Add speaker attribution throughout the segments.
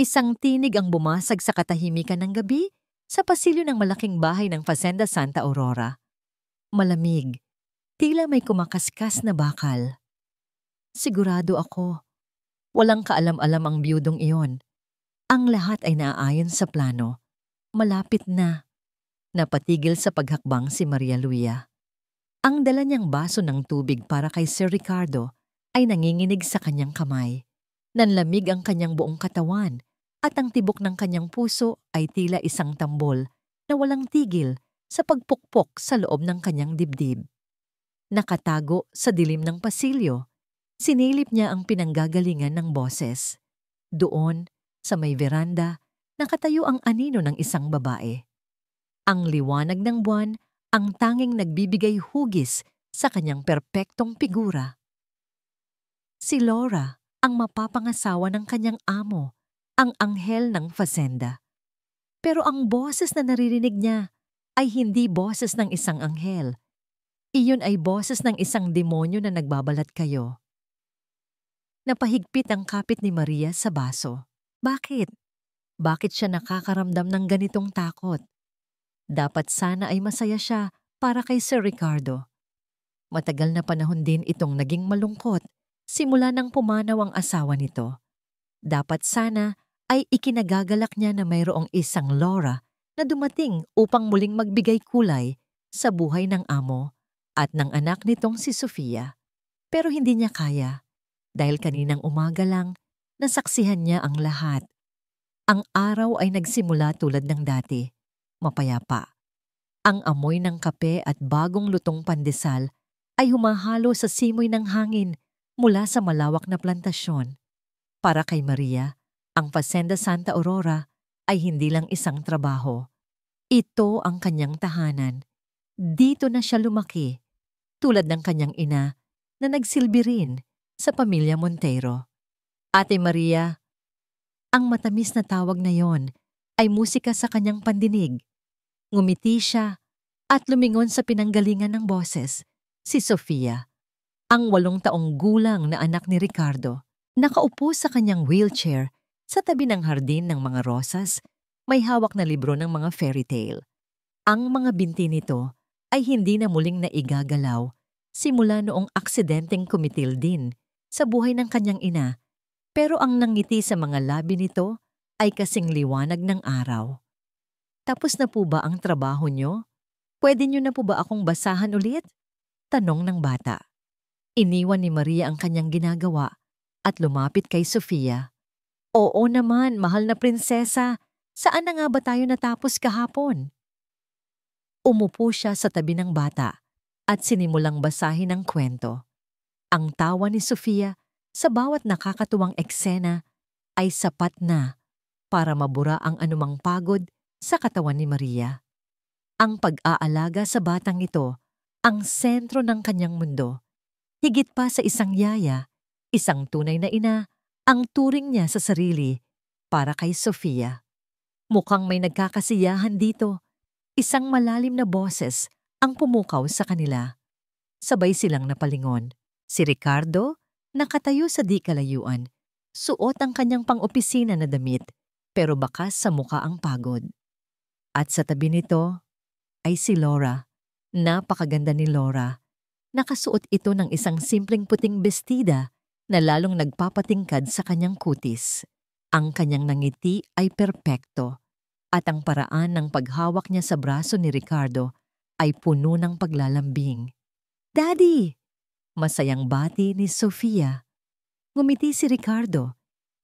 Speaker 1: Isang tinig ang bumasag sa katahimikan ng gabi sa pasilyo ng malaking bahay ng Fazenda Santa Aurora. Malamig, tila may kumakaskas na bakal. Sigurado ako, walang kaalam-alam ang biyudong iyon. Ang lahat ay naaayon sa plano. Malapit na. Napatigil sa paghakbang si Maria Luisa. Ang dala niyang baso ng tubig para kay Sir Ricardo ay nanginginig sa kanyang kamay. Nanlamig ang kanyang buong katawan at ang tibok ng kanyang puso ay tila isang tambol na walang tigil sa pagpukpok sa loob ng kanyang dibdib. Nakatago sa dilim ng pasilyo, sinilip niya ang pinanggagalingan ng boses. Doon, sa may veranda, nakatayo ang anino ng isang babae. Ang liwanag ng buwan ang tanging nagbibigay hugis sa kanyang perpektong figura. Si Laura, ang mapapangasawa ng kanyang amo, ang anghel ng fazenda. Pero ang boses na naririnig niya ay hindi boses ng isang anghel. Iyon ay boses ng isang demonyo na nagbabalat kayo. Napahigpit ang kapit ni Maria sa baso. Bakit? Bakit siya nakakaramdam ng ganitong takot? Dapat sana ay masaya siya para kay Sir Ricardo. Matagal na panahon din itong naging malungkot simula nang pumanaw ang asawa nito. Dapat sana ay ikinagagalak niya na mayroong isang Laura na dumating upang muling magbigay kulay sa buhay ng amo at ng anak nitong si Sofia. Pero hindi niya kaya dahil kaninang umaga lang nasaksihan niya ang lahat. Ang araw ay nagsimula tulad ng dati, mapayapa. Ang amoy ng kape at bagong lutong pandesal ay humahalo sa simoy ng hangin mula sa malawak na plantasyon. Para kay Maria, ang Fazenda Santa Aurora ay hindi lang isang trabaho. Ito ang kanyang tahanan. Dito na siya lumaki, tulad ng kanyang ina na nagsilbi rin sa pamilya Montero. Ate Maria, ang matamis na tawag na yon ay musika sa kanyang pandinig. Ngumiti siya at lumingon sa pinanggalingan ng boses, si Sofia, ang 8 taong gulang na anak ni Ricardo. Nakaupo sa kanyang wheelchair sa tabi ng hardin ng mga rosas, may hawak na libro ng mga fairy tale. Ang mga binti nito ay hindi na muling naigagalaw simula noong aksidenteng kumitil din sa buhay ng kanyang ina, pero ang nangiti sa mga labi nito ay kasing liwanag ng araw. Tapos na po ba ang trabaho nyo? Pwede nyo na po ba akong basahan ulit? Tanong ng bata. Iniwan ni Maria ang kanyang ginagawa at lumapit kay Sofia. Oo naman, mahal na prinsesa. Saan na nga ba tayo natapos kahapon? Umupo siya sa tabi ng bata at sinimulang basahin ang kwento. Ang tawa ni Sofia sa bawat nakakatuwang eksena ay sapat na para mabura ang anumang pagod sa katawan ni Maria. Ang pag-aalaga sa batang ito ang sentro ng kanyang mundo. Higit pa sa isang yaya, isang tunay na ina, ang turing niya sa sarili para kay Sofia. Mukhang may nagkakasiyahan dito. Isang malalim na boses ang pumukaw sa kanila. Sabay silang napalingon. Si Ricardo, nakatayo sa di kalayuan. Suot ang kanyang pang-opisina na damit, pero bakas sa muka ang pagod. At sa tabi nito ay si Laura. Napakaganda ni Laura. Nakasuot ito ng isang simpleng puting bestida na lalong nagpapatingkad sa kanyang kutis. Ang kanyang nangiti ay perpekto at ang paraan ng paghawak niya sa braso ni Ricardo ay puno ng paglalambing. Daddy! Masayang bati ni Sofia. Ngumiti si Ricardo,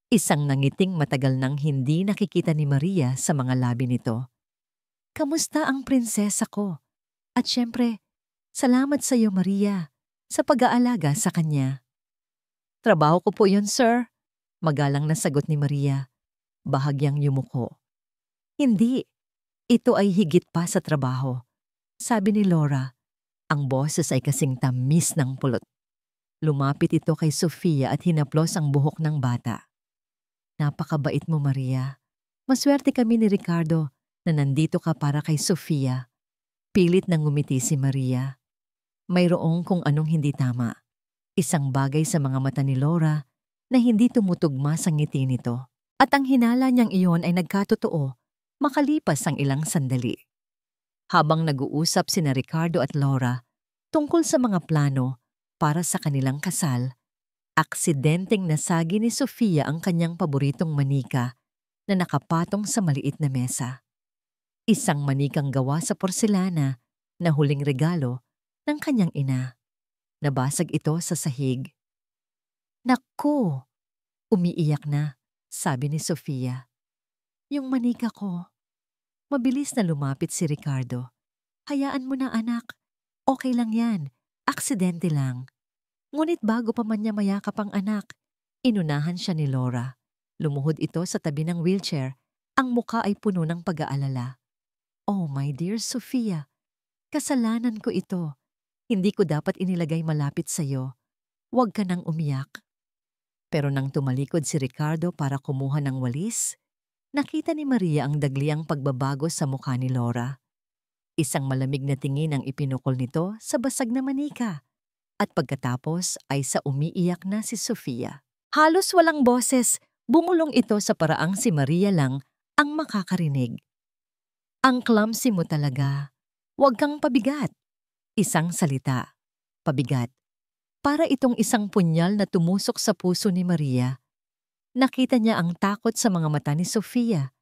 Speaker 1: isang nangiting matagal nang hindi nakikita ni Maria sa mga labi nito. Kamusta ang prinsesa ko? At syempre, salamat sa iyo Maria sa pag-aalaga sa kanya. Trabaho ko po yun, sir. Magalang na sagot ni Maria. Bahagyang yumuko. Hindi, ito ay higit pa sa trabaho. Sabi ni Laura, ang boses ay kasing tamis ng pulot. Lumapit ito kay Sofia at hinaplos ang buhok ng bata. Napakabait mo, Maria. Maswerte kami ni Ricardo na nandito ka para kay Sofia. Pilit nang ngumiti si Maria. Mayroong kung anong hindi tama. Isang bagay sa mga mata ni Laura na hindi tumutugma sa ngiti nito. At ang hinala niyang iyon ay nagkatotoo makalipas ang ilang sandali. Habang nag-uusap sina Ricardo at Laura tungkol sa mga plano para sa kanilang kasal, aksidenteng nasagi ni Sofia ang kanyang paboritong manika na nakapatong sa maliit na mesa. Isang manikang gawa sa porselana na huling regalo ng kanyang ina. Nabasag ito sa sahig. "Naku!" Umiiyak na, sabi ni Sofia. "Yung manika ko." Mabilis na lumapit si Ricardo. "Hayaan mo na, anak. Okay lang yan. Aksidente lang." Ngunit bago pa man niya mayakap ang anak, inunahan siya ni Laura. Lumuhod ito sa tabi ng wheelchair. Ang muka ay puno ng pag-aalala. "Oh, my dear Sofia, kasalanan ko ito. Hindi ko dapat inilagay malapit sa'yo. Huwag ka nang umiyak." Pero nang tumalikod si Ricardo para kumuha ng walis, nakita ni Maria ang dagliang pagbabago sa mukha ni Laura. Isang malamig na tingin ang ipinukol nito sa basag na manika. At pagkatapos ay sa umiiyak na si Sofia. Halos walang boses, bumulong ito sa paraang si Maria lang ang makakarinig. "Ang clumsy mo talaga. Huwag kang pabigat." Isang salita. Pabigat. Para itong isang punyal na tumusok sa puso ni Maria. Nakita niya ang takot sa mga mata ni Sofia.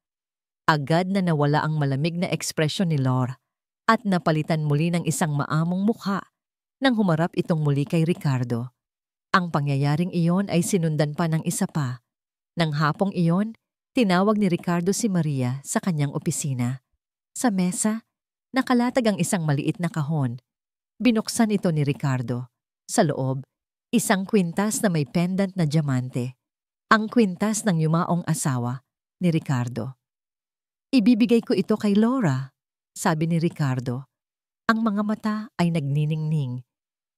Speaker 1: Agad na nawala ang malamig na ekspresyon ni Laura at napalitan muli ng isang maamong mukha nang humarap itong muli kay Ricardo. Ang pangyayaring iyon ay sinundan pa ng isa pa. Nang hapong iyon, tinawag ni Ricardo si Maria sa kanyang opisina. Sa mesa, nakalatag ang isang maliit na kahon. Binuksan ito ni Ricardo. Sa loob, isang kwintas na may pendant na diamante. Ang kwintas ng yumaong asawa ni Ricardo. "Ibibigay ko ito kay Laura," sabi ni Ricardo. Ang mga mata ay nagniningning.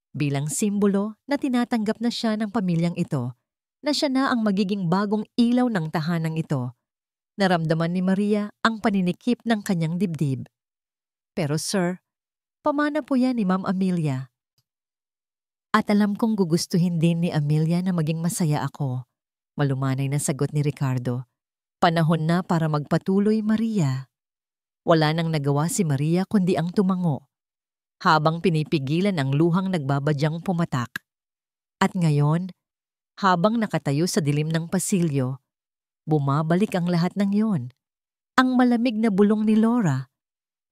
Speaker 1: Bilang simbolo na tinatanggap na siya ng pamilyang ito, na siya na ang magiging bagong ilaw ng tahanang ito. Naramdaman ni Maria ang paninikip ng kanyang dibdib. "Pero sir, pamana po yan ni Ma'am Amelia. At alam kong gugustuhin din ni Amelia na maging masaya ako," malumanay na sagot ni Ricardo. "Panahon na para magpatuloy, Maria." Wala nang nagawa si Maria kundi ang tumango, habang pinipigilan ang luhang nagbabadyang pumatak. At ngayon, habang nakatayo sa dilim ng pasilyo, bumabalik ang lahat ng yon. Ang malamig na bulong ni Laura,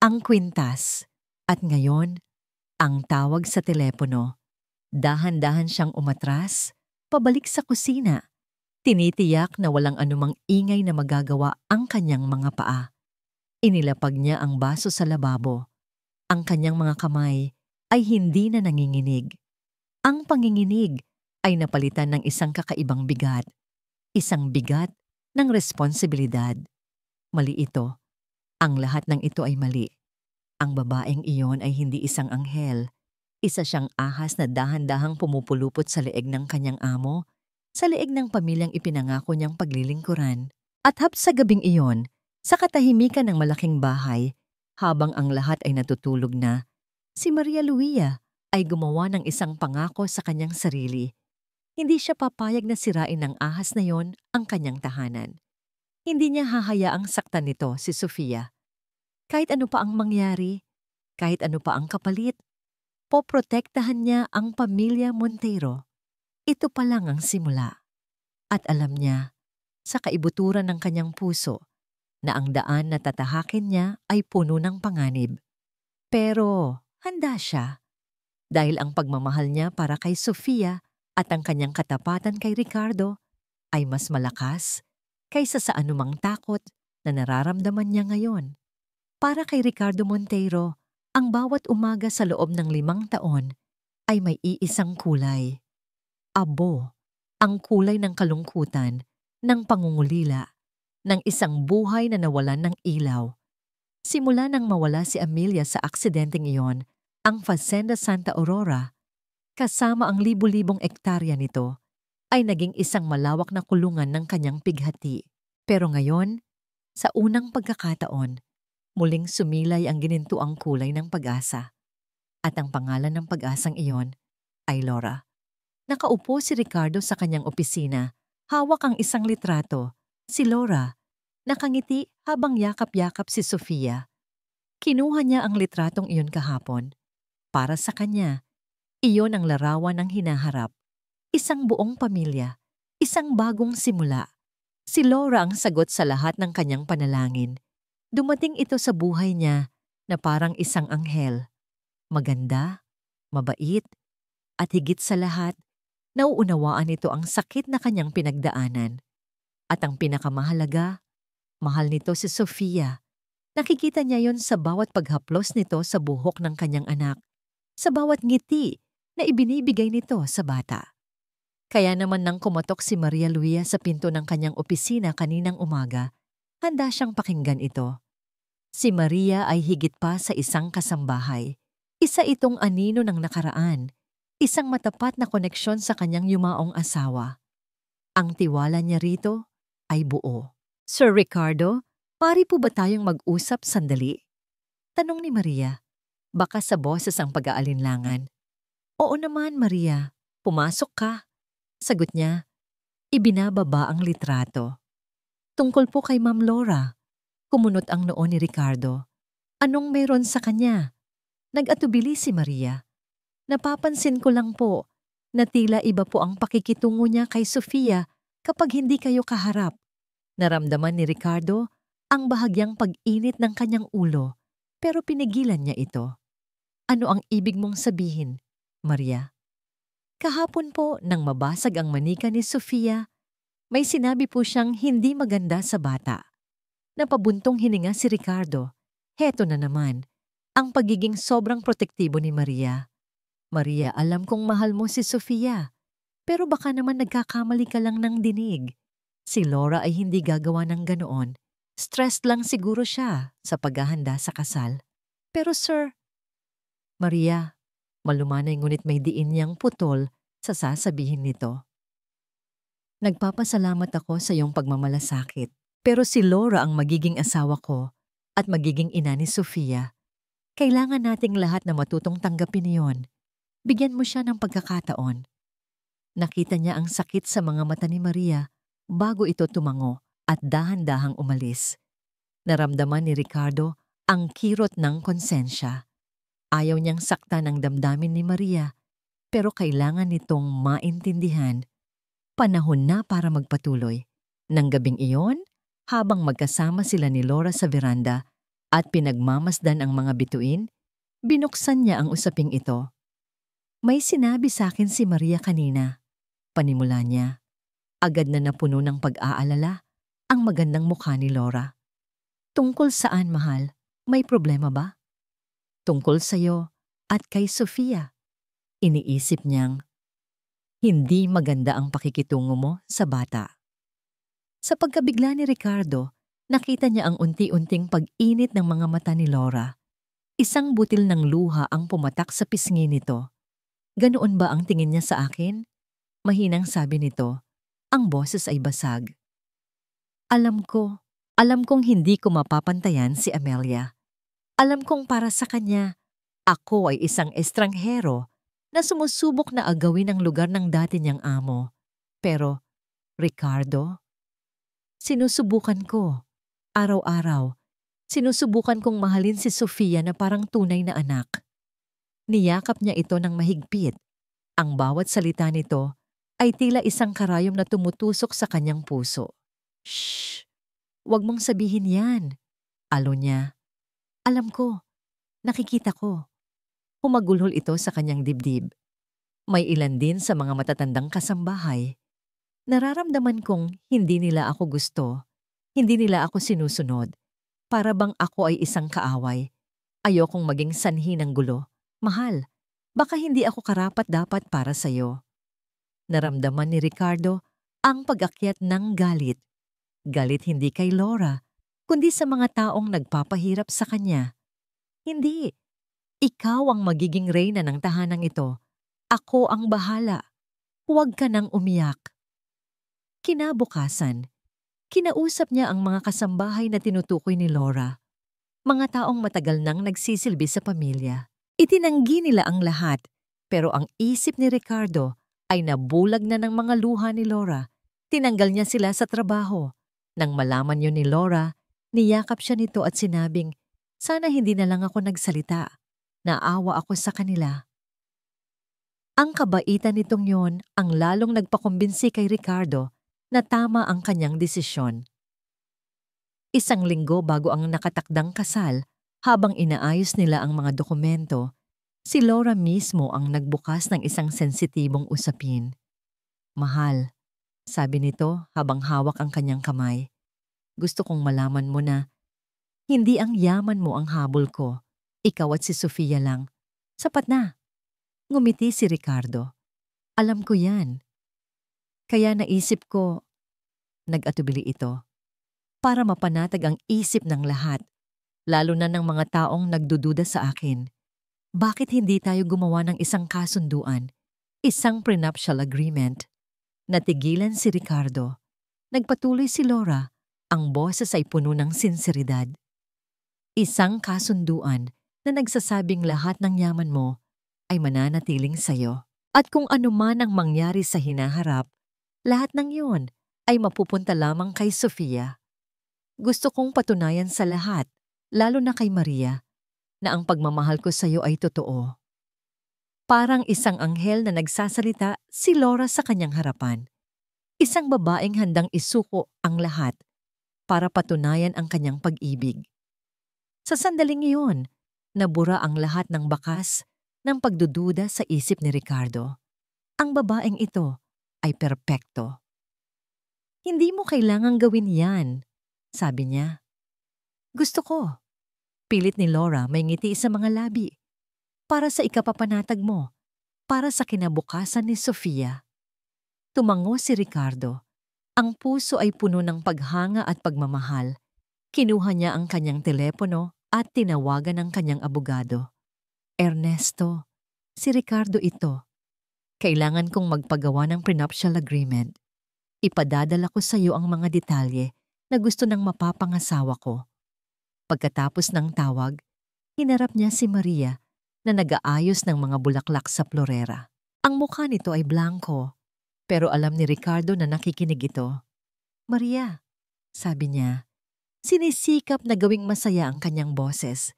Speaker 1: ang kwintas, at ngayon, ang tawag sa telepono. Dahan-dahan siyang umatras, pabalik sa kusina. Tinitiyak na walang anumang ingay na magagawa ang kanyang mga paa. Inilapag niya ang baso sa lababo. Ang kanyang mga kamay ay hindi na nanginginig. Ang panginginig ay napalitan ng isang kakaibang bigat. Isang bigat ng responsibilidad. Mali ito. Ang lahat ng ito ay mali. Ang babaeng iyon ay hindi isang anghel. Isa siyang ahas na dahan-dahang pumupulupot sa leeg ng kanyang amo, sa leeg ng pamilyang ipinangako niyang paglilingkuran. At hap sa gabing iyon, sa katahimikan ng malaking bahay, habang ang lahat ay natutulog na, si Maria Luisa ay gumawa ng isang pangako sa kanyang sarili. Hindi siya papayag na sirain ng ahas na yon ang kanyang tahanan. Hindi niya hahayaang saktan nito si Sofia. Kahit ano pa ang mangyari, kahit ano pa ang kapalit, poprotektahan niya ang pamilya Montero. Ito pa lang ang simula. At alam niya, sa kaibuturan ng kanyang puso, na ang daan na tatahakin niya ay puno ng panganib. Pero handa siya. Dahil ang pagmamahal niya para kay Sofia at ang kanyang katapatan kay Ricardo ay mas malakas kaysa sa anumang takot na nararamdaman niya ngayon. Para kay Ricardo Montero, ang bawat umaga sa loob ng 5 taon ay may iisang kulay. Abo, ang kulay ng kalungkutan, ng pangungulila, ng isang buhay na nawalan ng ilaw. Simula nang mawala si Amelia sa aksidenteng iyon, ang Fazenda Santa Aurora, kasama ang libu-libong ektarya nito, ay naging isang malawak na kulungan ng kanyang pighati. Pero ngayon, sa unang pagkakataon, muling sumilay ang ginintuang kulay ng pag-asa. At ang pangalan ng pag-asang iyon ay Laura. Nakaupo si Ricardo sa kanyang opisina, hawak ang isang litrato, Si Laura, nakangiti habang yakap-yakap si Sofia. Kinuha niya ang litratong iyon kahapon. Para sa kanya, iyon ang larawan ng hinaharap. Isang buong pamilya, isang bagong simula. Si Laura ang sagot sa lahat ng kanyang panalangin. Dumating ito sa buhay niya na parang isang anghel. Maganda, mabait, at higit sa lahat, nauunawaan nito ang sakit na kanyang pinagdaanan. At ang pinakamahalaga, mahal nito si Sofia. Nakikita niya yon sa bawat paghaplos nito sa buhok ng kanyang anak, sa bawat ngiti na ibinibigay nito sa bata. Kaya naman nang kumatok si Maria Luisa sa pinto ng kanyang opisina kaninang umaga, handa siyang pakinggan ito. Si Maria ay higit pa sa isang kasambahay. Isa itong anino ng nakaraan, isang matapat na koneksyon sa kanyang yumaong asawa. Ang tiwala niya rito ay buo. Sir Ricardo, pari po ba tayong mag-usap sandali? Tanong ni Maria, baka sa boses ang pag-aalinlangan. Oo naman, Maria. Pumasok ka. Sagot niya, ibinababa ang litrato. Tungkol po kay Ma'am Laura. Kumunot ang noo ni Ricardo. Anong meron sa kanya? Nag-atubili si Maria. Napapansin ko lang po na tila iba po ang pakikitungo niya kay Sofia kapag hindi kayo kaharap. Naramdaman ni Ricardo ang bahagyang pag-init ng kanyang ulo, pero pinigilan niya ito. Ano ang ibig mong sabihin, Maria? Kahapon po nang mabasag ang manika ni Sofia, may sinabi po siyang hindi maganda sa bata. Napabuntong hininga si Ricardo. Heto na naman, ang pagiging sobrang protektibo ni Maria. Maria, alam kong mahal mo si Sofia, pero baka naman nagkakamali ka lang ng dinig. Si Laura ay hindi gagawa ng ganoon. Stressed lang siguro siya sa paghahanda sa kasal. Pero sir, Maria, malumanay ngunit may diin niyang putol sa sasabihin nito. Nagpapasalamat ako sa iyong pagmamalasakit, pero si Laura ang magiging asawa ko at magiging ina ni Sofia. Kailangan nating lahat na matutong tanggapin iyon. Bigyan mo siya ng pagkakataon. Nakita niya ang sakit sa mga mata ni Maria bago ito tumango at dahan-dahang umalis. Naramdaman ni Ricardo ang kirot ng konsensya. Ayaw niyang sakta ng damdamin ni Maria, pero kailangan nitong maintindihan. Panahon na para magpatuloy. Nang gabing iyon, habang magkasama sila ni Laura sa veranda at pinagmamasdan ang mga bituin, binuksan niya ang usaping ito. May sinabi sa akin si Maria kanina. Panimula niya. Agad na napuno ng pag-aalala ang magandang mukha ni Laura. Tungkol saan, mahal? May problema ba? Tungkol sa'yo at kay Sofia. Iniisip niyang, hindi maganda ang pakikitungo mo sa bata. Sa pagkabigla ni Ricardo, nakita niya ang unti-unting pag-init ng mga mata ni Laura. Isang butil ng luha ang pumatak sa pisngi nito. Ganoon ba ang tingin niya sa akin? Mahinang sabi nito. Ang boses ay basag. Alam kong hindi ko mapapantayan si Amelia. Alam kong para sa kanya, ako ay isang estranghero na sumusubok na agawin ang lugar ng dati niyang amo. Pero, Ricardo, sinusubukan ko. Araw-araw, sinusubukan kong mahalin si Sofia na parang tunay na anak. Niyakap niya ito ng mahigpit. Ang bawat salita nito ay tila isang karayom na tumutusok sa kanyang puso. Shh! Huwag mong sabihin yan. Alo niya. Alam ko. Nakikita ko. Humagulhol ito sa kanyang dibdib. May ilan din sa mga matatandang kasambahay. Nararamdaman kong hindi nila ako gusto. Hindi nila ako sinusunod. Para bang ako ay isang kaaway. Ayokong maging sanhi ng gulo. Mahal, baka hindi ako karapat-dapat para sa'yo. Naramdaman ni Ricardo ang pag-akyat ng galit. Galit hindi kay Laura, kundi sa mga taong nagpapahirap sa kanya. Hindi. Ikaw ang magiging reyna ng tahanang ito. Ako ang bahala. Huwag ka nang umiyak. Kinabukasan, kinausap niya ang mga kasambahay na tinutukoy ni Laura. Mga taong matagal nang nagsisilbi sa pamilya. Itinanggi nila ang lahat, pero ang isip ni Ricardo ay nabulag na ng mga luha ni Laura. Tinanggal niya sila sa trabaho. Nang malaman yun ni Laura, niyakap siya nito at sinabing, sana hindi na lang ako nagsalita. Naawa ako sa kanila. Ang kabaitan nitong yon ang lalong nagpakumbinsi kay Ricardo na tama ang kanyang desisyon. Isang linggo bago ang nakatakdang kasal, habang inaayos nila ang mga dokumento, si Laura mismo ang nagbukas ng isang sensitibong usapin. Mahal, sabi nito habang hawak ang kanyang kamay. Gusto kong malaman mo na hindi ang yaman mo ang habol ko. Ikaw at si Sofia lang. Sapat na. Ngumiti si Ricardo. Alam ko yan. Kaya naisip ko, nag-atubili ito, para mapanatag ang isip ng lahat, lalo na ng mga taong nagdududa sa akin. Bakit hindi tayo gumawa ng isang kasunduan, isang prenuptial agreement? Natigilan si Ricardo. Nagpatuloy si Laura, ang boses ay puno ng sinseridad. Isang kasunduan na nagsasabing lahat ng yaman mo ay mananatiling sayo. At kung ano man ang mangyari sa hinaharap, lahat ng yun ay mapupunta lamang kay Sofia. Gusto kong patunayan sa lahat, lalo na kay Maria, na ang pagmamahal ko sa iyo ay totoo. Parang isang anghel na nagsasalita si Laura sa kanyang harapan. Isang babaeng handang isuko ang lahat para patunayan ang kanyang pag-ibig. Sa sandaling iyon, nabura ang lahat ng bakas ng pagdududa sa isip ni Ricardo. Ang babaeng ito ay perpekto. Hindi mo kailangang gawin yan, sabi niya. Gusto ko. Pilit ni Laura may ngiti sa mga labi. Para sa ikapapanatag mo, para sa kinabukasan ni Sofia. Tumango si Ricardo. Ang puso ay puno ng paghanga at pagmamahal. Kinuha niya ang kanyang telepono at tinawagan ang kanyang abogado. Ernesto, si Ricardo ito. Kailangan kong magpagawa ng prenuptial agreement. Ipadadala ko sa iyo ang mga detalye na gusto ng mapapangasawa ko. Pagkatapos ng tawag, hinarap niya si Maria na nag-aayos ng mga bulaklak sa florera. Ang mukha nito ay blanco, pero alam ni Ricardo na nakikinig ito. Maria, sabi niya, sinisikap na gawing masaya ang kanyang boses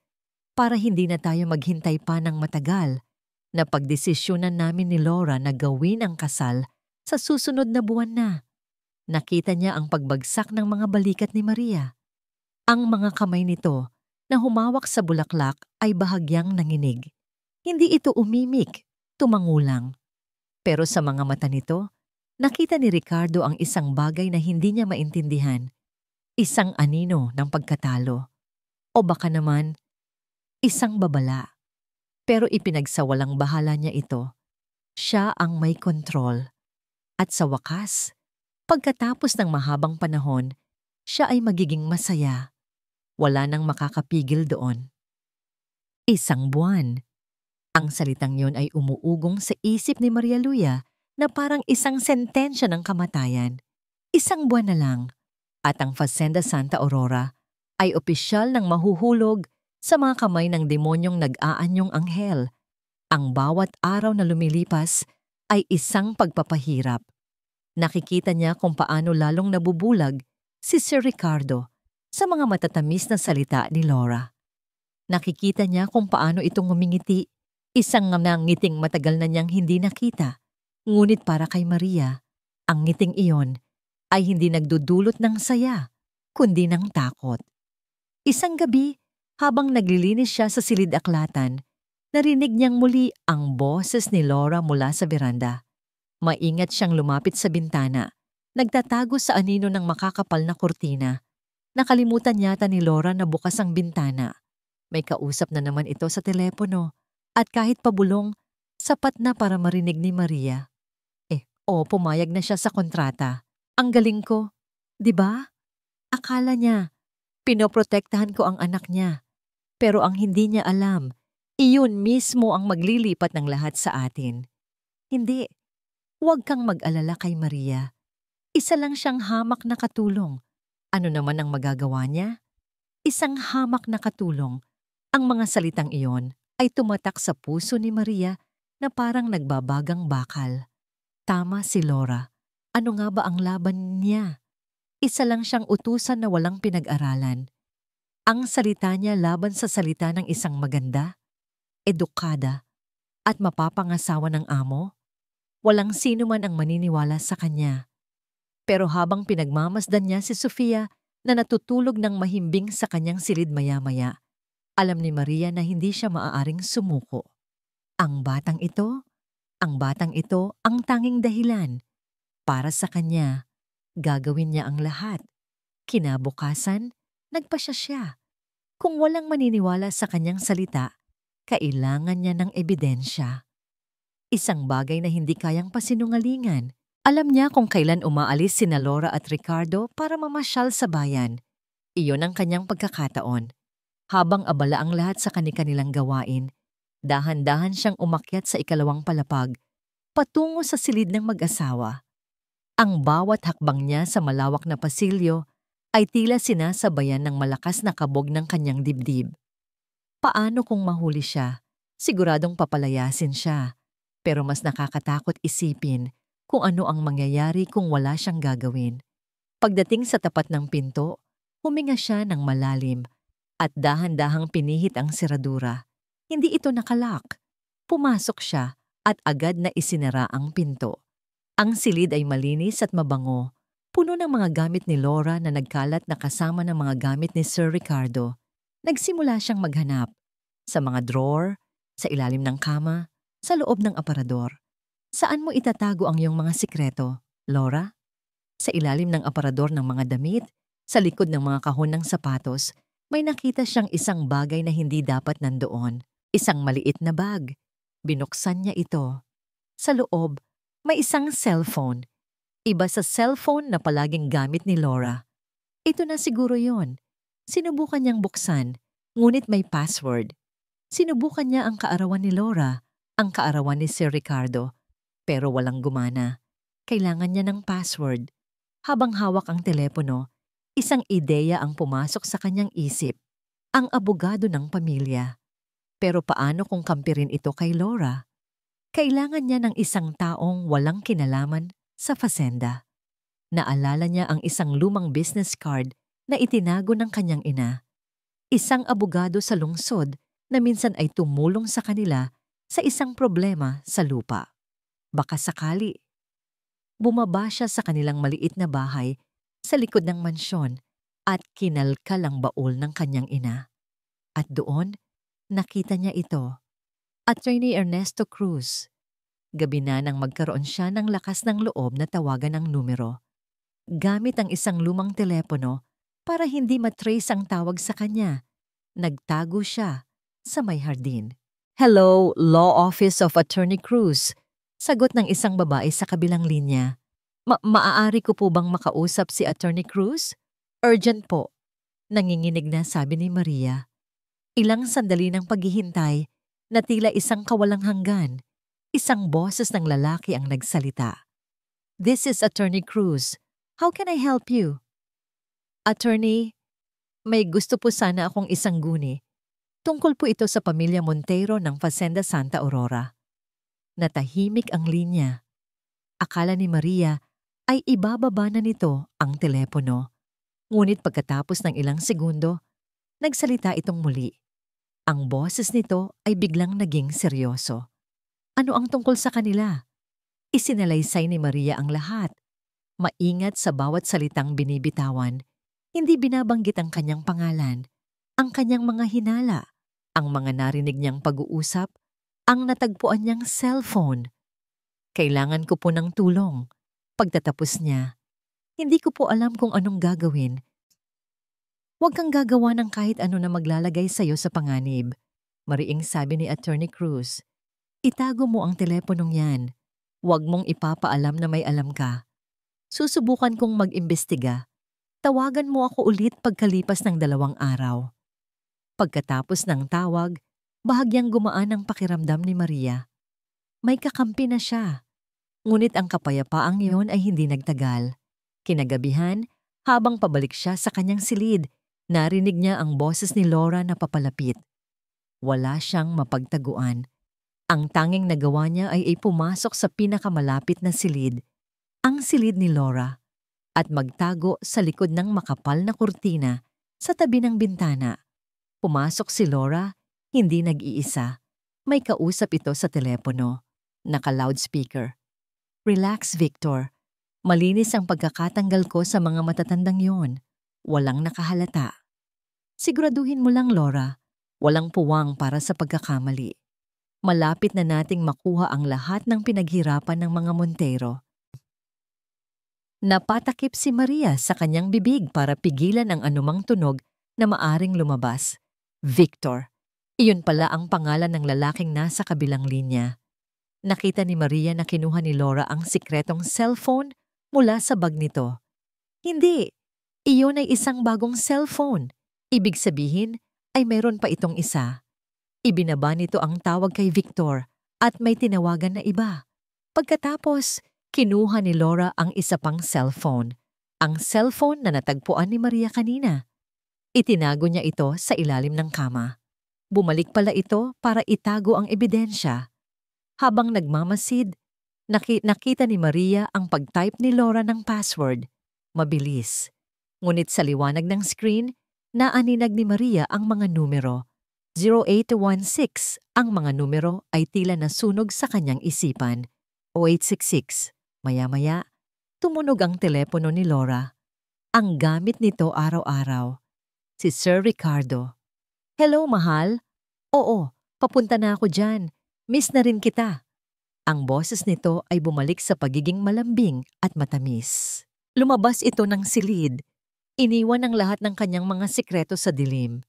Speaker 1: para hindi na tayo maghintay pa ng matagal na pagdesisyonan namin ni Laura na gawin ang kasal sa susunod na buwan na. Nakita niya ang pagbagsak ng mga balikat ni Maria. Ang mga kamay nito na humawak sa bulaklak ay bahagyang nanginig. Hindi ito umimik, tumangulang. Pero sa mga mata nito, nakita ni Ricardo ang isang bagay na hindi niya maintindihan. Isang anino ng pagkatalo. O baka naman, isang babala. Pero ipinagsawalang bahala niya ito. Siya ang may kontrol. At sa wakas, pagkatapos ng mahabang panahon, siya ay magiging masaya. Wala nang makakapigil doon. Isang buwan. Ang salitang yon ay umuugong sa isip ni Maria Luisa na parang isang sentensya ng kamatayan. Isang buwan na lang at ang Fazenda Santa Aurora ay opisyal ng mahuhulog sa mga kamay ng demonyong nag-aanyong anghel. Ang bawat araw na lumilipas ay isang pagpapahirap. Nakikita niya kung paano lalong nabubulag si Sir Ricardo sa mga matatamis na salita ni Laura. Nakikita niya kung paano itong ngumingiti, isang ngiting matagal na niyang hindi nakita. Ngunit para kay Maria, ang ngiting iyon ay hindi nagdudulot ng saya, kundi ng takot. Isang gabi, habang naglilinis siya sa silid-aklatan, narinig niyang muli ang boses ni Laura mula sa beranda. Maingat siyang lumapit sa bintana, nagtatago sa anino ng makakapal na kurtina. Nakalimutan yata ni Laura na bukas ang bintana. May kausap na naman ito sa telepono at kahit pabulong, sapat na para marinig ni Maria. Pumayag na siya sa kontrata. Ang galing ko, di ba? Akala niya, pinoprotektahan ko ang anak niya. Pero ang hindi niya alam, iyon mismo ang maglilipat ng lahat sa atin. Hindi, huwag kang mag-alala kay Maria. Isa lang siyang hamak na katulong. Ano naman ang magagawa niya? Isang hamak na katulong. Ang mga salitang iyon ay tumatak sa puso ni Maria na parang nagbabagang bakal. Tama si Laura. Ano nga ba ang laban niya? Isa lang siyang utusan na walang pinag-aralan. Ang salita niya laban sa salita ng isang maganda, edukada, at mapapangasawa ng amo. Walang sino man ang maniniwala sa kanya. Pero habang pinagmamasdan niya si Sofia na natutulog ng mahimbing sa kanyang silid maya-maya, alam ni Maria na hindi siya maaaring sumuko. Ang batang ito, ang tanging dahilan. Para sa kanya, gagawin niya ang lahat. Kinabukasan, nagpasya siya. Kung walang maniniwala sa kanyang salita, kailangan niya ng ebidensya. Isang bagay na hindi kayang pasinungalingan. Alam niya kung kailan umaalis sina Laura at Ricardo para mamasyal sa bayan. Iyon ang kanyang pagkakataon. Habang abala ang lahat sa kani-kanilang gawain, dahan-dahan siyang umakyat sa ikalawang palapag, patungo sa silid ng mag-asawa. Ang bawat hakbang niya sa malawak na pasilyo ay tila sinasabayan ng malakas na kabog ng kanyang dibdib. Paano kung mahuli siya? Siguradong papalayasin siya. Pero mas nakakatakot isipin kung ano ang mangyayari kung wala siyang gagawin. Pagdating sa tapat ng pinto, huminga siya ng malalim at dahan-dahang pinihit ang seradura. Hindi ito nakalak. Pumasok siya at agad na isinara ang pinto. Ang silid ay malinis at mabango, puno ng mga gamit ni Laura na nagkalat na kasama ng mga gamit ni Sir Ricardo. Nagsimula siyang maghanap sa mga drawer, sa ilalim ng kama, sa loob ng aparador. Saan mo itatago ang iyong mga sikreto, Laura? Sa ilalim ng aparador ng mga damit, sa likod ng mga kahon ng sapatos, may nakita siyang isang bagay na hindi dapat nandoon. Isang maliit na bag. Binuksan niya ito. Sa loob, may isang cellphone. Iba sa cellphone na palaging gamit ni Laura. Ito na siguro yon. Sinubukan niyang buksan, ngunit may password. Sinubukan niya ang kaarawan ni Laura, ang kaarawan ni Sir Ricardo, pero walang gumana. Kailangan niya ng password. Habang hawak ang telepono, isang ideya ang pumasok sa kanyang isip. Ang abogado ng pamilya. Pero paano kung kampirin ito kay Laura? Kailangan niya ng isang taong walang kinalaman sa fazenda. Naalala niya ang isang lumang business card na itinago ng kanyang ina. Isang abogado sa lungsod na minsan ay tumulong sa kanila sa isang problema sa lupa. Baka sakali. Bumaba siya sa kanilang maliit na bahay sa likod ng mansyon at kinalkal ang baul ng kanyang ina. At doon, nakita niya ito. Attorney Ernesto Cruz. Gabi na nang magkaroon siya ng lakas ng loob na tawagan ang numero. Gamit ang isang lumang telepono para hindi matrace ang tawag sa kanya. Nagtago siya sa may hardin. Hello, Law Office of Attorney Cruz. Sagot ng isang babae sa kabilang linya. Maaari ko po bang makausap si Attorney Cruz? Urgent po. Nanginginig na sabi ni Maria. Ilang sandali ng paghihintay na tila isang kawalang hanggan. Isang boses ng lalaki ang nagsalita. This is Attorney Cruz. How can I help you? Attorney, may gusto po sana akong isang guni. Tungkol po ito sa pamilya Montero ng Fazenda Santa Aurora. Natahimik ang linya. Akala ni Maria ay ibababa na nito ang telepono. Ngunit pagkatapos ng ilang segundo, nagsalita itong muli. Ang boses nito ay biglang naging seryoso. Ano ang tungkol sa kanila? Isinalaysay ni Maria ang lahat. Maingat sa bawat salitang binibitawan. Hindi binabanggit ang kanyang pangalan, ang kanyang mga hinala, ang mga narinig niyang pag-uusap, ang natagpuan niyang cellphone. Kailangan ko po ng tulong. Pagtatapos niya, hindi ko po alam kung anong gagawin. Huwag kang gagawa ng kahit ano na maglalagay sa iyo sa panganib, mariing sabi ni Attorney Cruz. Itago mo ang teleponong yan. Huwag mong ipapaalam na may alam ka. Susubukan kong mag-imbestiga. Tawagan mo ako ulit pagkalipas ng 2 araw. Pagkatapos ng tawag, bahagyang gumaan ang pakiramdam ni Maria. May kakampi na siya. Ngunit ang kapayapaang iyon ay hindi nagtagal. Kinagabihan, habang pabalik siya sa kanyang silid, narinig niya ang boses ni Laura na papalapit. Wala siyang mapagtaguan. Ang tanging nagawa niya ay pumasok sa pinakamalapit na silid, ang silid ni Laura. at magtago sa likod ng makapal na kurtina sa tabi ng bintana. Pumasok si Laura, hindi nag-iisa. May kausap ito sa telepono. Naka-loudspeaker. "Relax, Victor. Malinis ang pagkakatanggal ko sa mga matatandang yon. Walang nakahalata. Siguraduhin mo lang, Laura. Walang puwang para sa pagkakamali. Malapit na nating makuha ang lahat ng pinaghirapan ng mga Montero." Napatakip si Maria sa kanyang bibig para pigilan ang anumang tunog na maaring lumabas. Victor. Iyon pala ang pangalan ng lalaking nasa kabilang linya. Nakita ni Maria na kinuha ni Laura ang sikretong cellphone mula sa bag nito. Hindi, iyon ay isang bagong cellphone. Ibig sabihin ay meron pa itong isa. Ibinaba nito ang tawag kay Victor at may tinawagan na iba. Pagkatapos, kinuha ni Laura ang isa pang cellphone. Ang cellphone na natagpuan ni Maria kanina. Itinago niya ito sa ilalim ng kama. Bumalik pala ito para itago ang ebidensya. Habang nagmamasid, nakita ni Maria ang pag-type ni Laura ng password. Mabilis. Ngunit sa liwanag ng screen, naaninag ni Maria ang mga numero. 0816, ang mga numero ay tila nasunog sa kanyang isipan. 0866. Maya-maya, tumunog ang telepono ni Laura. Ang gamit nito araw-araw. Si Sir Ricardo. "Hello, mahal? Oo, papunta na ako dyan. Miss na rin kita." Ang boses nito ay bumalik sa pagiging malambing at matamis. Lumabas ito ng silid. Iniwan ang lahat ng kanyang mga sikreto sa dilim.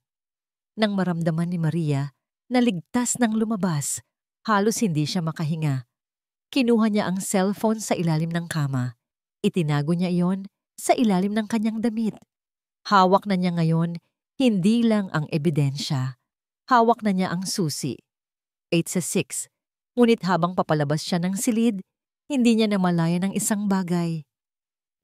Speaker 1: Nang maramdaman ni Maria na ligtas nang lumabas, halos hindi siya makahinga. Kinuha niya ang cellphone sa ilalim ng kama. Itinago niya iyon sa ilalim ng kanyang damit. Hawak na niya ngayon hindi lang ang ebidensya. Hawak na niya ang susi. 8-6. Ngunit habang papalabas siya ng silid, hindi niya namalayan ng isang bagay.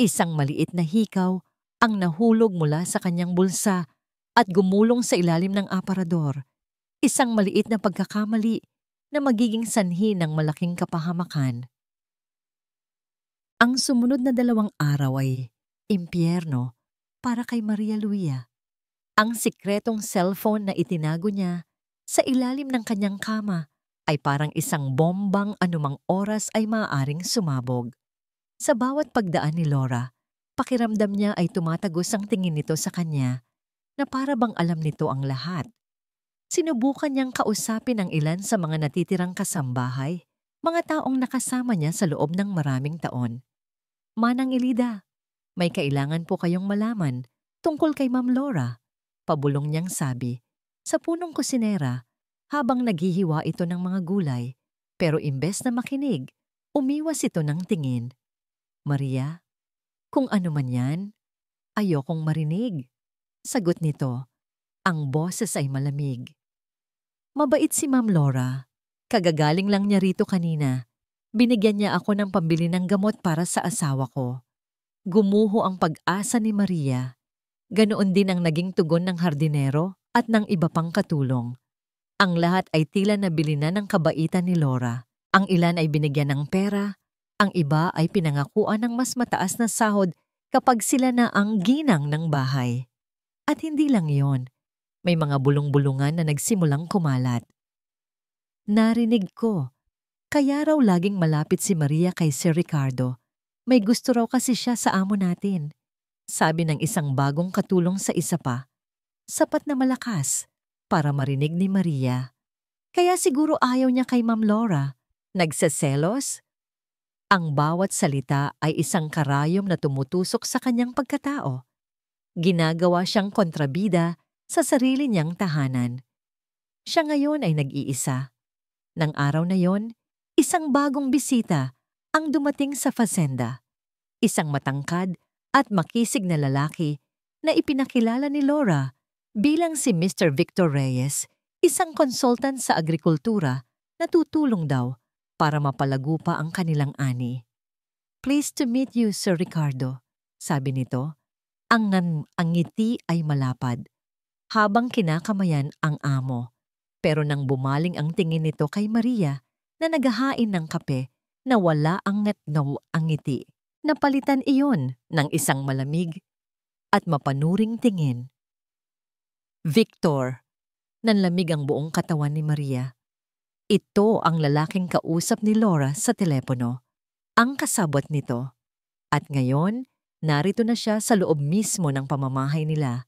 Speaker 1: Isang maliit na hikaw ang nahulog mula sa kanyang bulsa at gumulong sa ilalim ng aparador. Isang maliit na pagkakamali na magiging sanhi ng malaking kapahamakan. Ang sumunod na 2 araw ay impyerno para kay Maria Luisa. Ang sikretong cellphone na itinago niya sa ilalim ng kanyang kama ay parang isang bombang anumang oras ay maaaring sumabog. Sa bawat pagdaan ni Laura, pakiramdam niya ay tumatagos ang tingin nito sa kanya na para bang alam nito ang lahat. Sinubukan niyang kausapin ang ilan sa mga natitirang kasambahay, mga taong nakasama niya sa loob ng maraming taon. "Manang Elida, may kailangan po kayong malaman tungkol kay Ma'am Laura," pabulong niyang sabi sa punong kusinera habang naghihiwa ito ng mga gulay, pero imbes na makinig, umiwas ito ng tingin. "Maria, kung ano man yan, ayokong marinig," sagot nito. Ang boses ay malamig. "Mabait si Ma'am Laura. Kagagaling lang niya rito kanina. Binigyan niya ako ng pambili ng gamot para sa asawa ko." Gumuho ang pag-asa ni Maria. Ganoon din ang naging tugon ng hardinero at ng iba pang katulong. Ang lahat ay tila nabili na ng kabaitan ni Laura. Ang ilan ay binigyan ng pera, ang iba ay pinangakuan ng mas mataas na sahod kapag sila na ang ginang ng bahay. At hindi lang yon, may mga bulong-bulungan na nagsimulang kumalat. "Narinig ko, kaya raw laging malapit si Maria kay Sir Ricardo. May gusto raw kasi siya sa amo natin," sabi ng isang bagong katulong sa isa pa. Sapat na malakas para marinig ni Maria. Kaya siguro ayaw niya kay Ma'am Laura. Nagseselos? Ang bawat salita ay isang karayom na tumutusok sa kanyang pagkatao. Ginagawa siyang kontrabida sa sarili niyang tahanan. Siya ngayon ay nag-iisa. Nang araw na yon, isang bagong bisita ang dumating sa fazenda. Isang matangkad at makisig na lalaki na ipinakilala ni Laura bilang si Mr. Victor Reyes, isang consultant sa agrikultura na tutulong daw para mapalago pa ang kanilang ani. "Pleased to meet you, Sir Ricardo," sabi nito. Ang ngiti ay malapad, habang kinakamayan ang amo. Pero nang bumaling ang tingin nito kay Maria na naghahain ng kape, nawala ang ngiti. Napalitan iyon ng isang malamig at mapanuring tingin. Victor, nanlamig ang buong katawan ni Maria. Ito ang lalaking kausap ni Laura sa telepono, ang kasabwat nito. At ngayon, narito na siya sa loob mismo ng pamamahay nila.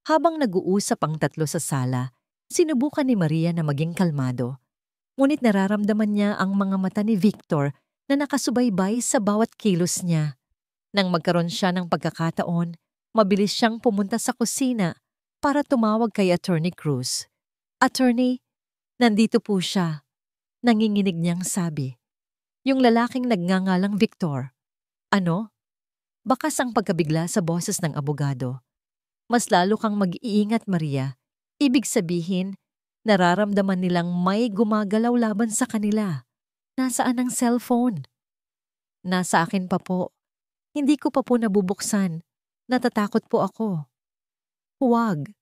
Speaker 1: Habang nag-uusap ang tatlo sa sala, sinubukan ni Maria na maging kalmado. Ngunit nararamdaman niya ang mga mata ni Victor na nakasubaybay sa bawat kilos niya. Nang magkaroon siya ng pagkakataon, mabilis siyang pumunta sa kusina para tumawag kay Attorney Cruz. "Attorney, nandito po siya," nanginginig niyang sabi. Yung lalaking nagngangalang Victor. "Ano?" Bakas ang pagkabigla sa boses ng abogado. "Mas lalo kang mag-iingat, Maria. Ibig sabihin, nararamdaman nilang may gumagalaw laban sa kanila. Nasaan ang cellphone?" "Nasa akin pa po. Hindi ko pa po nabubuksan. Natatakot po ako." "Huwag.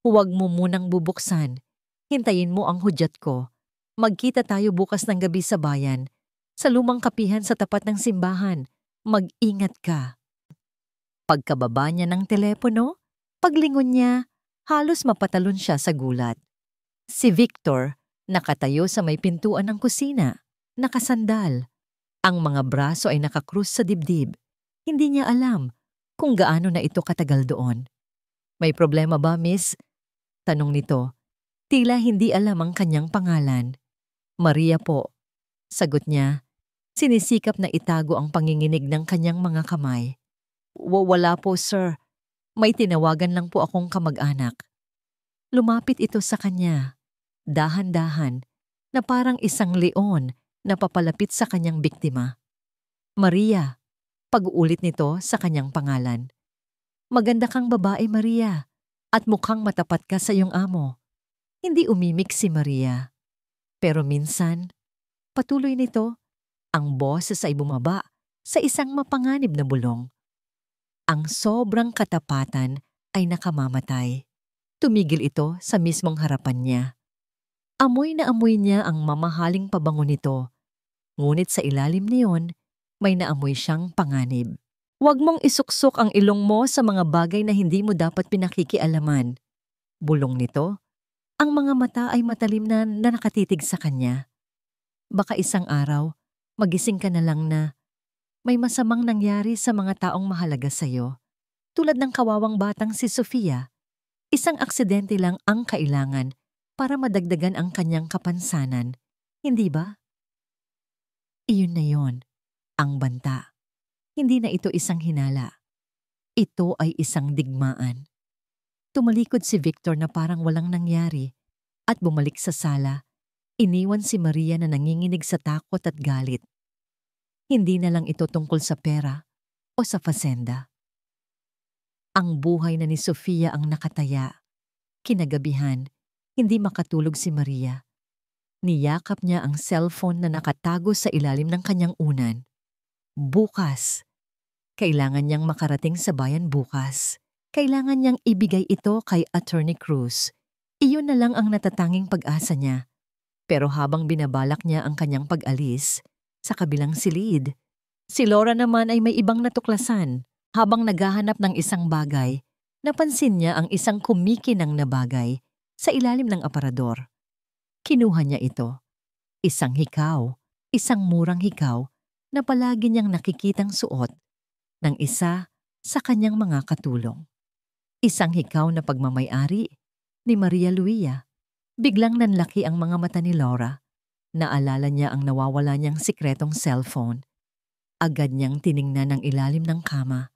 Speaker 1: Huwag mo munang bubuksan. Hintayin mo ang hudyat ko. Magkita tayo bukas ng gabi sa bayan, sa lumang kapihan sa tapat ng simbahan. Mag-ingat ka." Pagkababa niya ng telepono, paglingon niya, halos mapatalon siya sa gulat. Si Victor, nakatayo sa may pintuan ng kusina, nakasandal. Ang mga braso ay nakakrus sa dibdib. Hindi niya alam kung gaano na ito katagal doon. "May problema ba, miss?" tanong nito. Tila hindi alam ang kanyang pangalan. "Maria po," sagot niya. Sinisikap na itago ang panginginig ng kanyang mga kamay. Wala po, sir. May tinawagan lang po akong kamag-anak." Lumapit ito sa kanya, dahan-dahan, na parang isang leon na papalapit sa kanyang biktima. "Maria," pag-uulit nito sa kanyang pangalan. "Maganda kang babae, Maria, at mukhang matapat ka sa iyong amo." Hindi umimik si Maria. Pero minsan, patuloy nito, ang boses ay bumaba sa isang mapanganib na bulong. Ang sobrang katapatan ay nakamamatay. Tumigil ito sa mismong harapan niya. Amoy na amoy niya ang mamahaling pabango nito. Ngunit sa ilalim niyon, may naamoy siyang panganib. "Huwag mong isuksok ang ilong mo sa mga bagay na hindi mo dapat pinakikialaman." Bulong nito. Ang mga mata ay matalim na nakatitig sa kanya. "Baka isang araw, magising ka na lang na may masamang nangyari sa mga taong mahalaga sa'yo. Tulad ng kawawang batang si Sofia. Isang aksidente lang ang kailangan para madagdagan ang kanyang kapansanan. Hindi ba?" Iyon na yon, ang banta. Hindi na ito isang hinala. Ito ay isang digmaan. Tumalikod si Victor na parang walang nangyari at bumalik sa sala. Iniwan si Maria na nanginginig sa takot at galit. Hindi na lang ito tungkol sa pera o sa fazenda. Ang buhay na ni Sofia ang nakataya. Kinagabihan, hindi makatulog si Maria. Niyakap niya ang cellphone na nakatago sa ilalim ng kanyang unan. Bukas. Kailangan niyang makarating sa bayan bukas. Kailangan niyang ibigay ito kay Attorney Cruz. Iyon na lang ang natatanging pag-asa niya. Pero habang binabalak niya ang kanyang pag-alis, sa kabilang silid, si Laura naman ay may ibang natuklasan. Habang naghahanap ng isang bagay, napansin niya ang isang kumikinang na bagay sa ilalim ng aparador. Kinuha niya ito. Isang hikaw, isang murang hikaw na palagi niyang nakikitang suot ng isa sa kanyang mga katulong. Isang hikaw na pagmamay-ari ni Maria Luisa. Biglang nanlaki ang mga mata ni Laura. Naalala niya ang nawawala niyang sikretong cellphone. Agad niyang tiningnan ang ilalim ng kama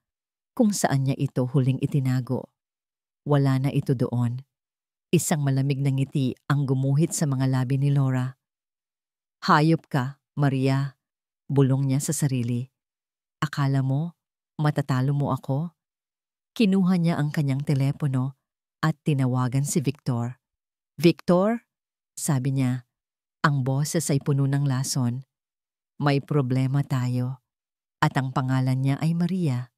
Speaker 1: kung saan niya ito huling itinago. Wala na ito doon. Isang malamig na ngiti ang gumuhit sa mga labi ni Laura. "Hayop ka, Maria," bulong niya sa sarili. "Akala mo, matatalo mo ako?" Kinuha niya ang kanyang telepono at tinawagan si Victor. "Victor?" sabi niya. Ang boses ay puno ng lason. "May problema tayo. At ang pangalan niya ay Maria.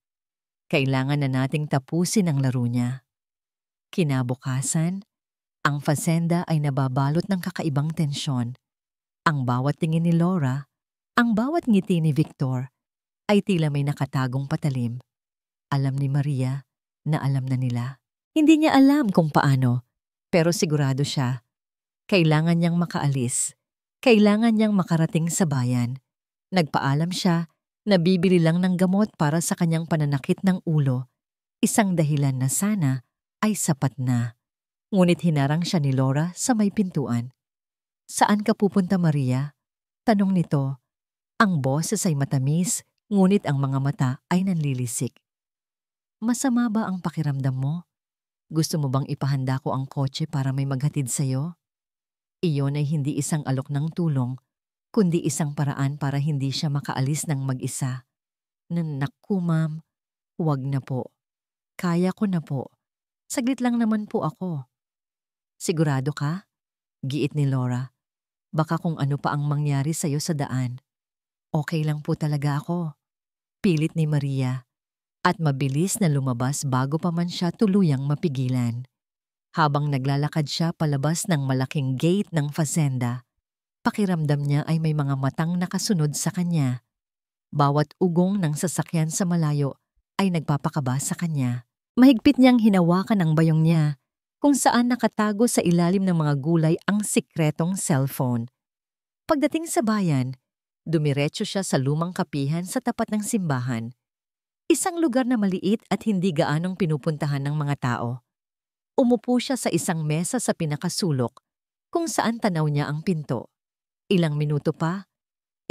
Speaker 1: Kailangan na nating tapusin ang laro niya." Kinabukasan, ang fazenda ay nababalot ng kakaibang tensyon. Ang bawat tingin ni Laura, ang bawat ngiti ni Victor, ay tila may nakatagong patalim. Alam ni Maria na alam na nila. Hindi niya alam kung paano, pero sigurado siya. Kailangan niyang makaalis. Kailangan niyang makarating sa bayan. Nagpaalam siya na bibili lang ng gamot para sa kanyang pananakit ng ulo. Isang dahilan na sana ay sapat na. Ngunit hinarang siya ni Laura sa may pintuan. Saan ka pupunta, Maria? Tanong nito. Ang boses ay matamis, ngunit ang mga mata ay nanlilisik. Masama ba ang pakiramdam mo? Gusto mo bang ipahanda ko ang kotse para may maghatid sa'yo? Iyon ay hindi isang alok ng tulong, kundi isang paraan para hindi siya makaalis ng mag-isa. Naku, ma'am, huwag na po. Kaya ko na po. Saglit lang naman po ako. Sigurado ka? Giit ni Laura. Baka kung ano pa ang mangyari sa'yo sa daan. Okay lang po talaga ako. Pilit ni Maria. At mabilis na lumabas bago pa man siya tuluyang mapigilan. Habang naglalakad siya palabas ng malaking gate ng fazenda, pakiramdam niya ay may mga matang nakasunod sa kanya. Bawat ugong ng sasakyan sa malayo ay nagpapakaba sa kanya. Mahigpit niyang hinawakan ang bayong niya, kung saan nakatago sa ilalim ng mga gulay ang sikretong cellphone. Pagdating sa bayan, dumiretso siya sa lumang kapihan sa tapat ng simbahan. Isang lugar na maliit at hindi gaanong pinupuntahan ng mga tao. Umupo siya sa isang mesa sa pinakasulok, kung saan tanaw niya ang pinto. Ilang minuto pa,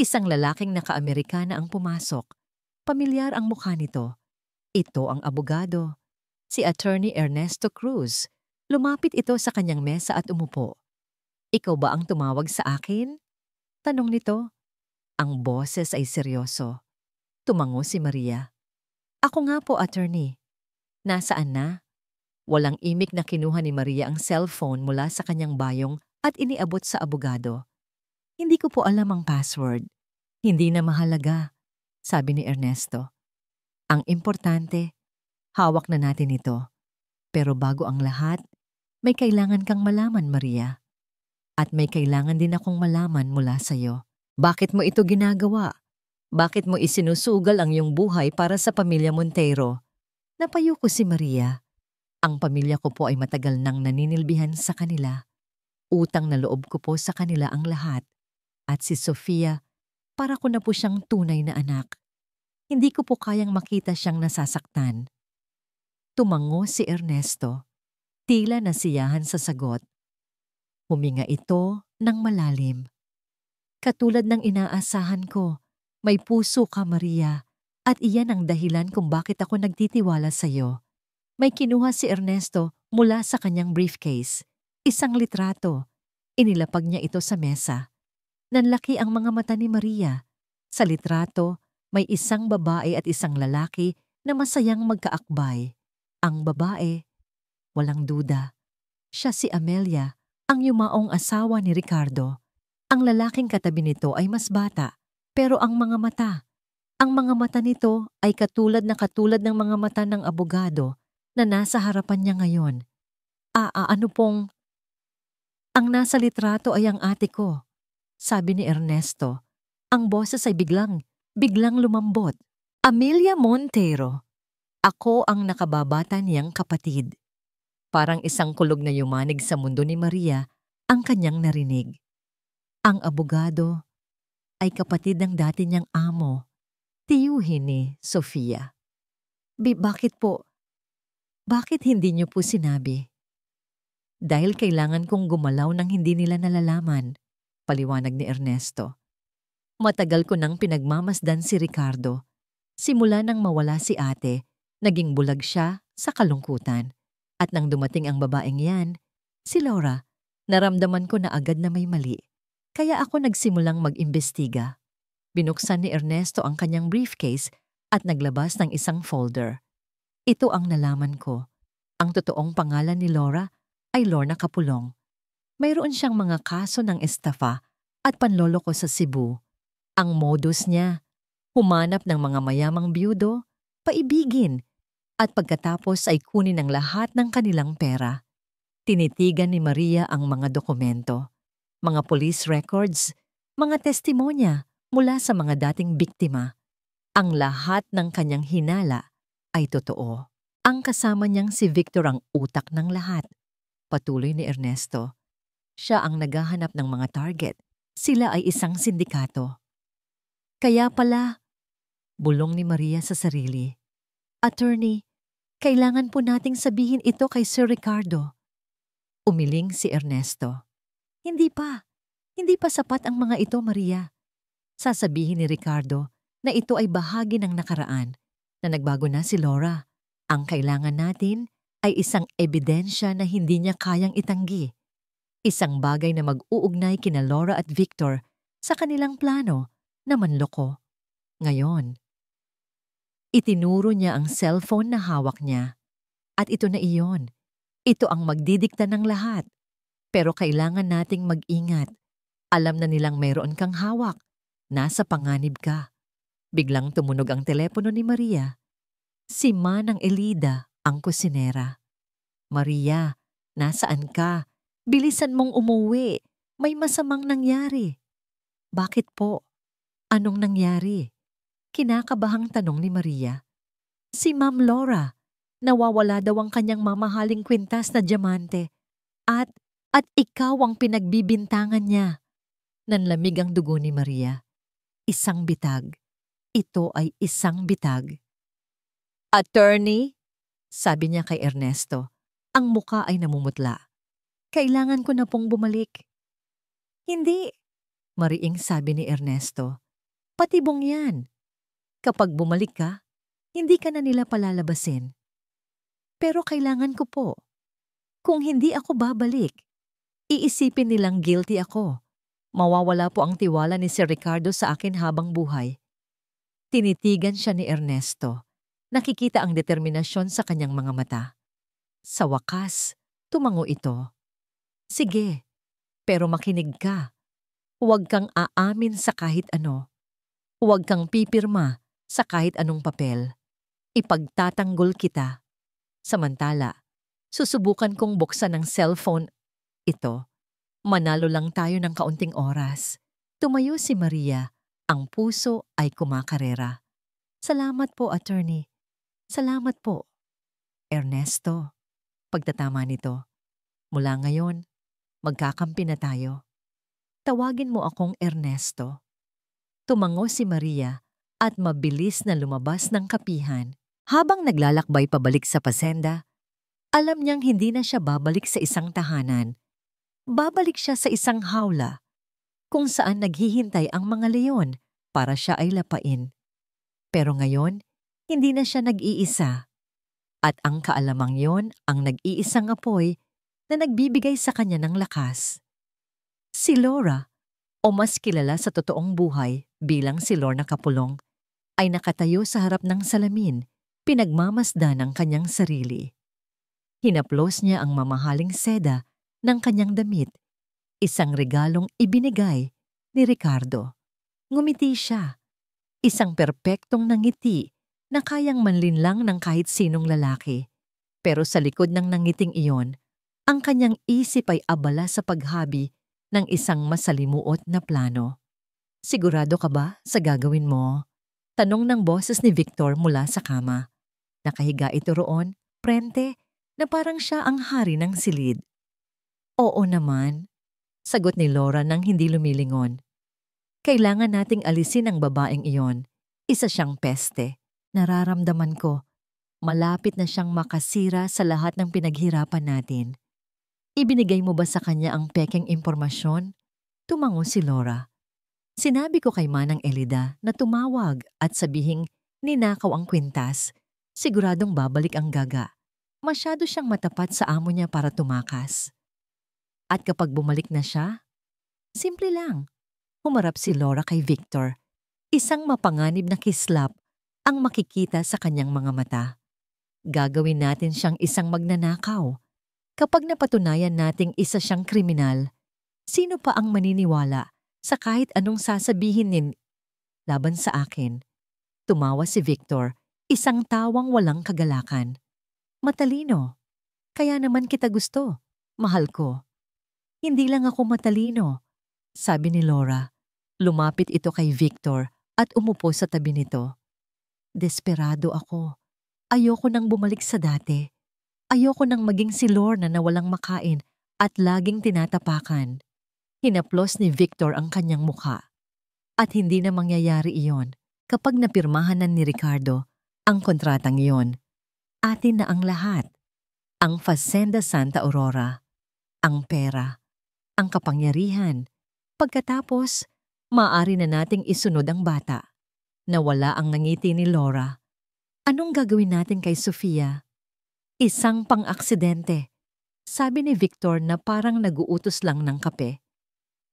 Speaker 1: isang lalaking naka-Amerikana ang pumasok. Pamilyar ang mukha nito. Ito ang abogado, si Attorney Ernesto Cruz. Lumapit ito sa kanyang mesa at umupo. Ikaw ba ang tumawag sa akin? Tanong nito. Ang boses ay seryoso. Tumango si Maria. Ako nga po, attorney. Nasaan na? Walang imik na kinuha ni Maria ang cellphone mula sa kanyang bayong at iniabot sa abogado. Hindi ko po alam ang password. Hindi na mahalaga, sabi ni Ernesto. Ang importante, hawak na natin ito. Pero bago ang lahat, may kailangan kang malaman, Maria. At may kailangan din akong malaman mula sa'yo. Bakit mo ito ginagawa? Bakit mo isinusugal ang iyong buhay para sa pamilya Montero? Napayo ko si Maria. Ang pamilya ko po ay matagal nang naninilbihan sa kanila. Utang na loob ko po sa kanila ang lahat. At si Sofia, para ko na po siyang tunay na anak. Hindi ko po kayang makita siyang nasasaktan. Tumango si Ernesto. Tila nasiyahan sa sagot. Huminga ito ng malalim. Katulad ng inaasahan ko, may puso ka, Maria, at iyan ang dahilan kung bakit ako nagtitiwala sa iyo. May kinuha si Ernesto mula sa kanyang briefcase. Isang litrato. Inilapag niya ito sa mesa. Nanlaki ang mga mata ni Maria. Sa litrato, may isang babae at isang lalaki na masayang magkaakbay. Ang babae, walang duda. Siya si Amelia, ang yumaong asawa ni Ricardo. Ang lalaking katabi nito ay mas bata. Pero ang mga mata nito ay katulad ng mga mata ng abogado na nasa harapan niya ngayon. Ano pong? Ang nasa litrato ay ang ate ko, sabi ni Ernesto. Ang boses ay biglang lumambot. Amelia Montero. Ako ang nakababata niyang kapatid. Parang isang kulog na yumanig sa mundo ni Maria ang kanyang narinig. Ang abogado ay kapatid ng dati niyang amo, tiyuhin ni Sofia. Bakit po? Bakit hindi niyo po sinabi? Dahil kailangan kong gumalaw nang hindi nila nalalaman, paliwanag ni Ernesto. Matagal ko nang pinagmamasdan si Ricardo. Simula nang mawala si ate, naging bulag siya sa kalungkutan. At nang dumating ang babaeng yan, si Laura, naramdaman ko na agad na may mali. Kaya ako nagsimulang mag-imbestiga. Binuksan ni Ernesto ang kanyang briefcase at naglabas ng isang folder. Ito ang nalaman ko. Ang totoong pangalan ni Laura ay Lorna Capulong. Mayroon siyang mga kaso ng estafa at panloloko sa Cebu. Ang modus niya, humanap ng mga mayamang byudo, paibigin, at pagkatapos ay kunin ang lahat ng kanilang pera. Tinitigan ni Maria ang mga dokumento, mga police records, mga testimonya mula sa mga dating biktima. Ang lahat ng kanyang hinala ay totoo. Ang kasama niyang si Victor ang utak ng lahat. Patuloy ni Ernesto. Siya ang naghahanap ng mga target. Sila ay isang sindikato. Kaya pala, bulong ni Maria sa sarili. Attorney, kailangan po nating sabihin ito kay Sir Ricardo. Umiling si Ernesto. Hindi pa. Hindi pa sapat ang mga ito, Maria. Sasabihin ni Ricardo na ito ay bahagi ng nakaraan, na nagbago na si Laura. Ang kailangan natin ay isang ebidensya na hindi niya kayang itanggi. Isang bagay na mag-uugnay kina Laura at Victor sa kanilang plano na manloko. Ngayon, itinuro niya ang cellphone na hawak niya. At ito na iyon. Ito ang magdidikta ng lahat. Pero kailangan nating mag-ingat. Alam na nilang mayroon kang hawak. Nasa panganib ka. Biglang tumunog ang telepono ni Maria. Si Manang Elida, ang kusinera. Maria, nasaan ka? Bilisan mong umuwi. May masamang nangyari. Bakit po? Anong nangyari? Kinakabahang tanong ni Maria. Si Ma'am Laura. Nawawala daw ang kanyang mamahaling kwintas na diamante. At ikaw ang pinagbibintangan niya. Nanlamig ang dugo ni Maria. Isang bitag. Ito ay isang bitag. Attorney, sabi niya kay Ernesto. Ang muka ay namumutla. Kailangan ko na pong bumalik. Hindi, mariing sabi ni Ernesto. Patibong yan. Kapag bumalik ka, hindi ka na nila palalabasin. Pero kailangan ko po. Kung hindi ako babalik, iisipin nilang guilty ako. Mawawala po ang tiwala ni Sir Ricardo sa akin habang buhay. Tinitigan siya ni Ernesto. Nakikita ang determinasyon sa kanyang mga mata. Sa wakas, tumango ito. Sige, pero makinig ka. Huwag kang aamin sa kahit ano. Huwag kang pipirma sa kahit anong papel. Ipagtatanggol kita. Samantala, susubukan kong buksan ng cellphone ito. Manalo lang tayo ng kaunting oras. Tumayo si Maria. Ang puso ay kumakarera. Salamat po, attorney. Salamat po. Ernesto, pagtatama nito. Mula ngayon, magkakampi na tayo. Tawagin mo akong Ernesto. Tumango si Maria at mabilis na lumabas ng kapihan. Habang naglalakbay pabalik sa pasenda, alam niyang hindi na siya babalik sa isang tahanan. Babalik siya sa isang hawla kung saan naghihintay ang mga leon para siya ay lapain. Pero ngayon, hindi na siya nag-iisa. At ang kaalamang yon ang nag-iisang apoy na nagbibigay sa kanya ng lakas. Si Laura, o mas kilala sa totoong buhay bilang si Lorna Kapulong, ay nakatayo sa harap ng salamin, pinagmamasdan ang kanyang sarili. Hinaplos niya ang mamahaling seda ng kanyang damit, isang regalong ibinigay ni Ricardo. Ngumiti siya, isang perpektong nangiti na kayang manlinlang ng kahit sinong lalaki. Pero sa likod ng nangiting iyon, ang kanyang isip ay abala sa paghabi ng isang masalimuot na plano. Sigurado ka ba sa gagawin mo? Tanong ng boses ni Victor mula sa kama. Nakahiga ito roon, prente, na parang siya ang hari ng silid. Oo naman, sagot ni Laura nang hindi lumilingon. Kailangan nating alisin ang babaeng iyon. Isa siyang peste. Nararamdaman ko, malapit na siyang makasira sa lahat ng pinaghirapan natin. Ibinigay mo ba sa kanya ang pekeng impormasyon? Tumango si Laura. Sinabi ko kay Manang Elida na tumawag at sabihing ninakaw ang kwintas. Siguradong babalik ang gaga. Masyado siyang matapat sa amo niya para tumakas. At kapag bumalik na siya, simple lang. Humarap si Laura kay Victor. Isang mapanganib na kislap ang makikita sa kanyang mga mata. Gagawin natin siyang isang magnanakaw. Kapag napatunayan nating isa siyang kriminal, sino pa ang maniniwala sa kahit anong sasabihin laban sa akin? Tumawa si Victor, isang tawang walang kagalakan. Matalino. Kaya naman kita gusto. Mahal ko. Hindi lang ako matalino, sabi ni Laura. Lumapit ito kay Victor at umupo sa tabi nito. Desperado ako. Ayoko nang bumalik sa dati. Ayoko nang maging si Lorna na walang makain at laging tinatapakan. Hinaplos ni Victor ang kanyang mukha. At hindi na mangyayari iyon kapag napirmahan na ni Ricardo ang kontratang iyon. Atin na ang lahat. Ang Fazenda Santa Aurora, ang pera, ang kapangyarihan. Pagkatapos, maaari na nating isunod ang bata. Nawala ang ngiti ni Laura. Anong gagawin natin kay Sofia? Isang pang-aksidente, sabi ni Victor na parang naguutos lang ng kape.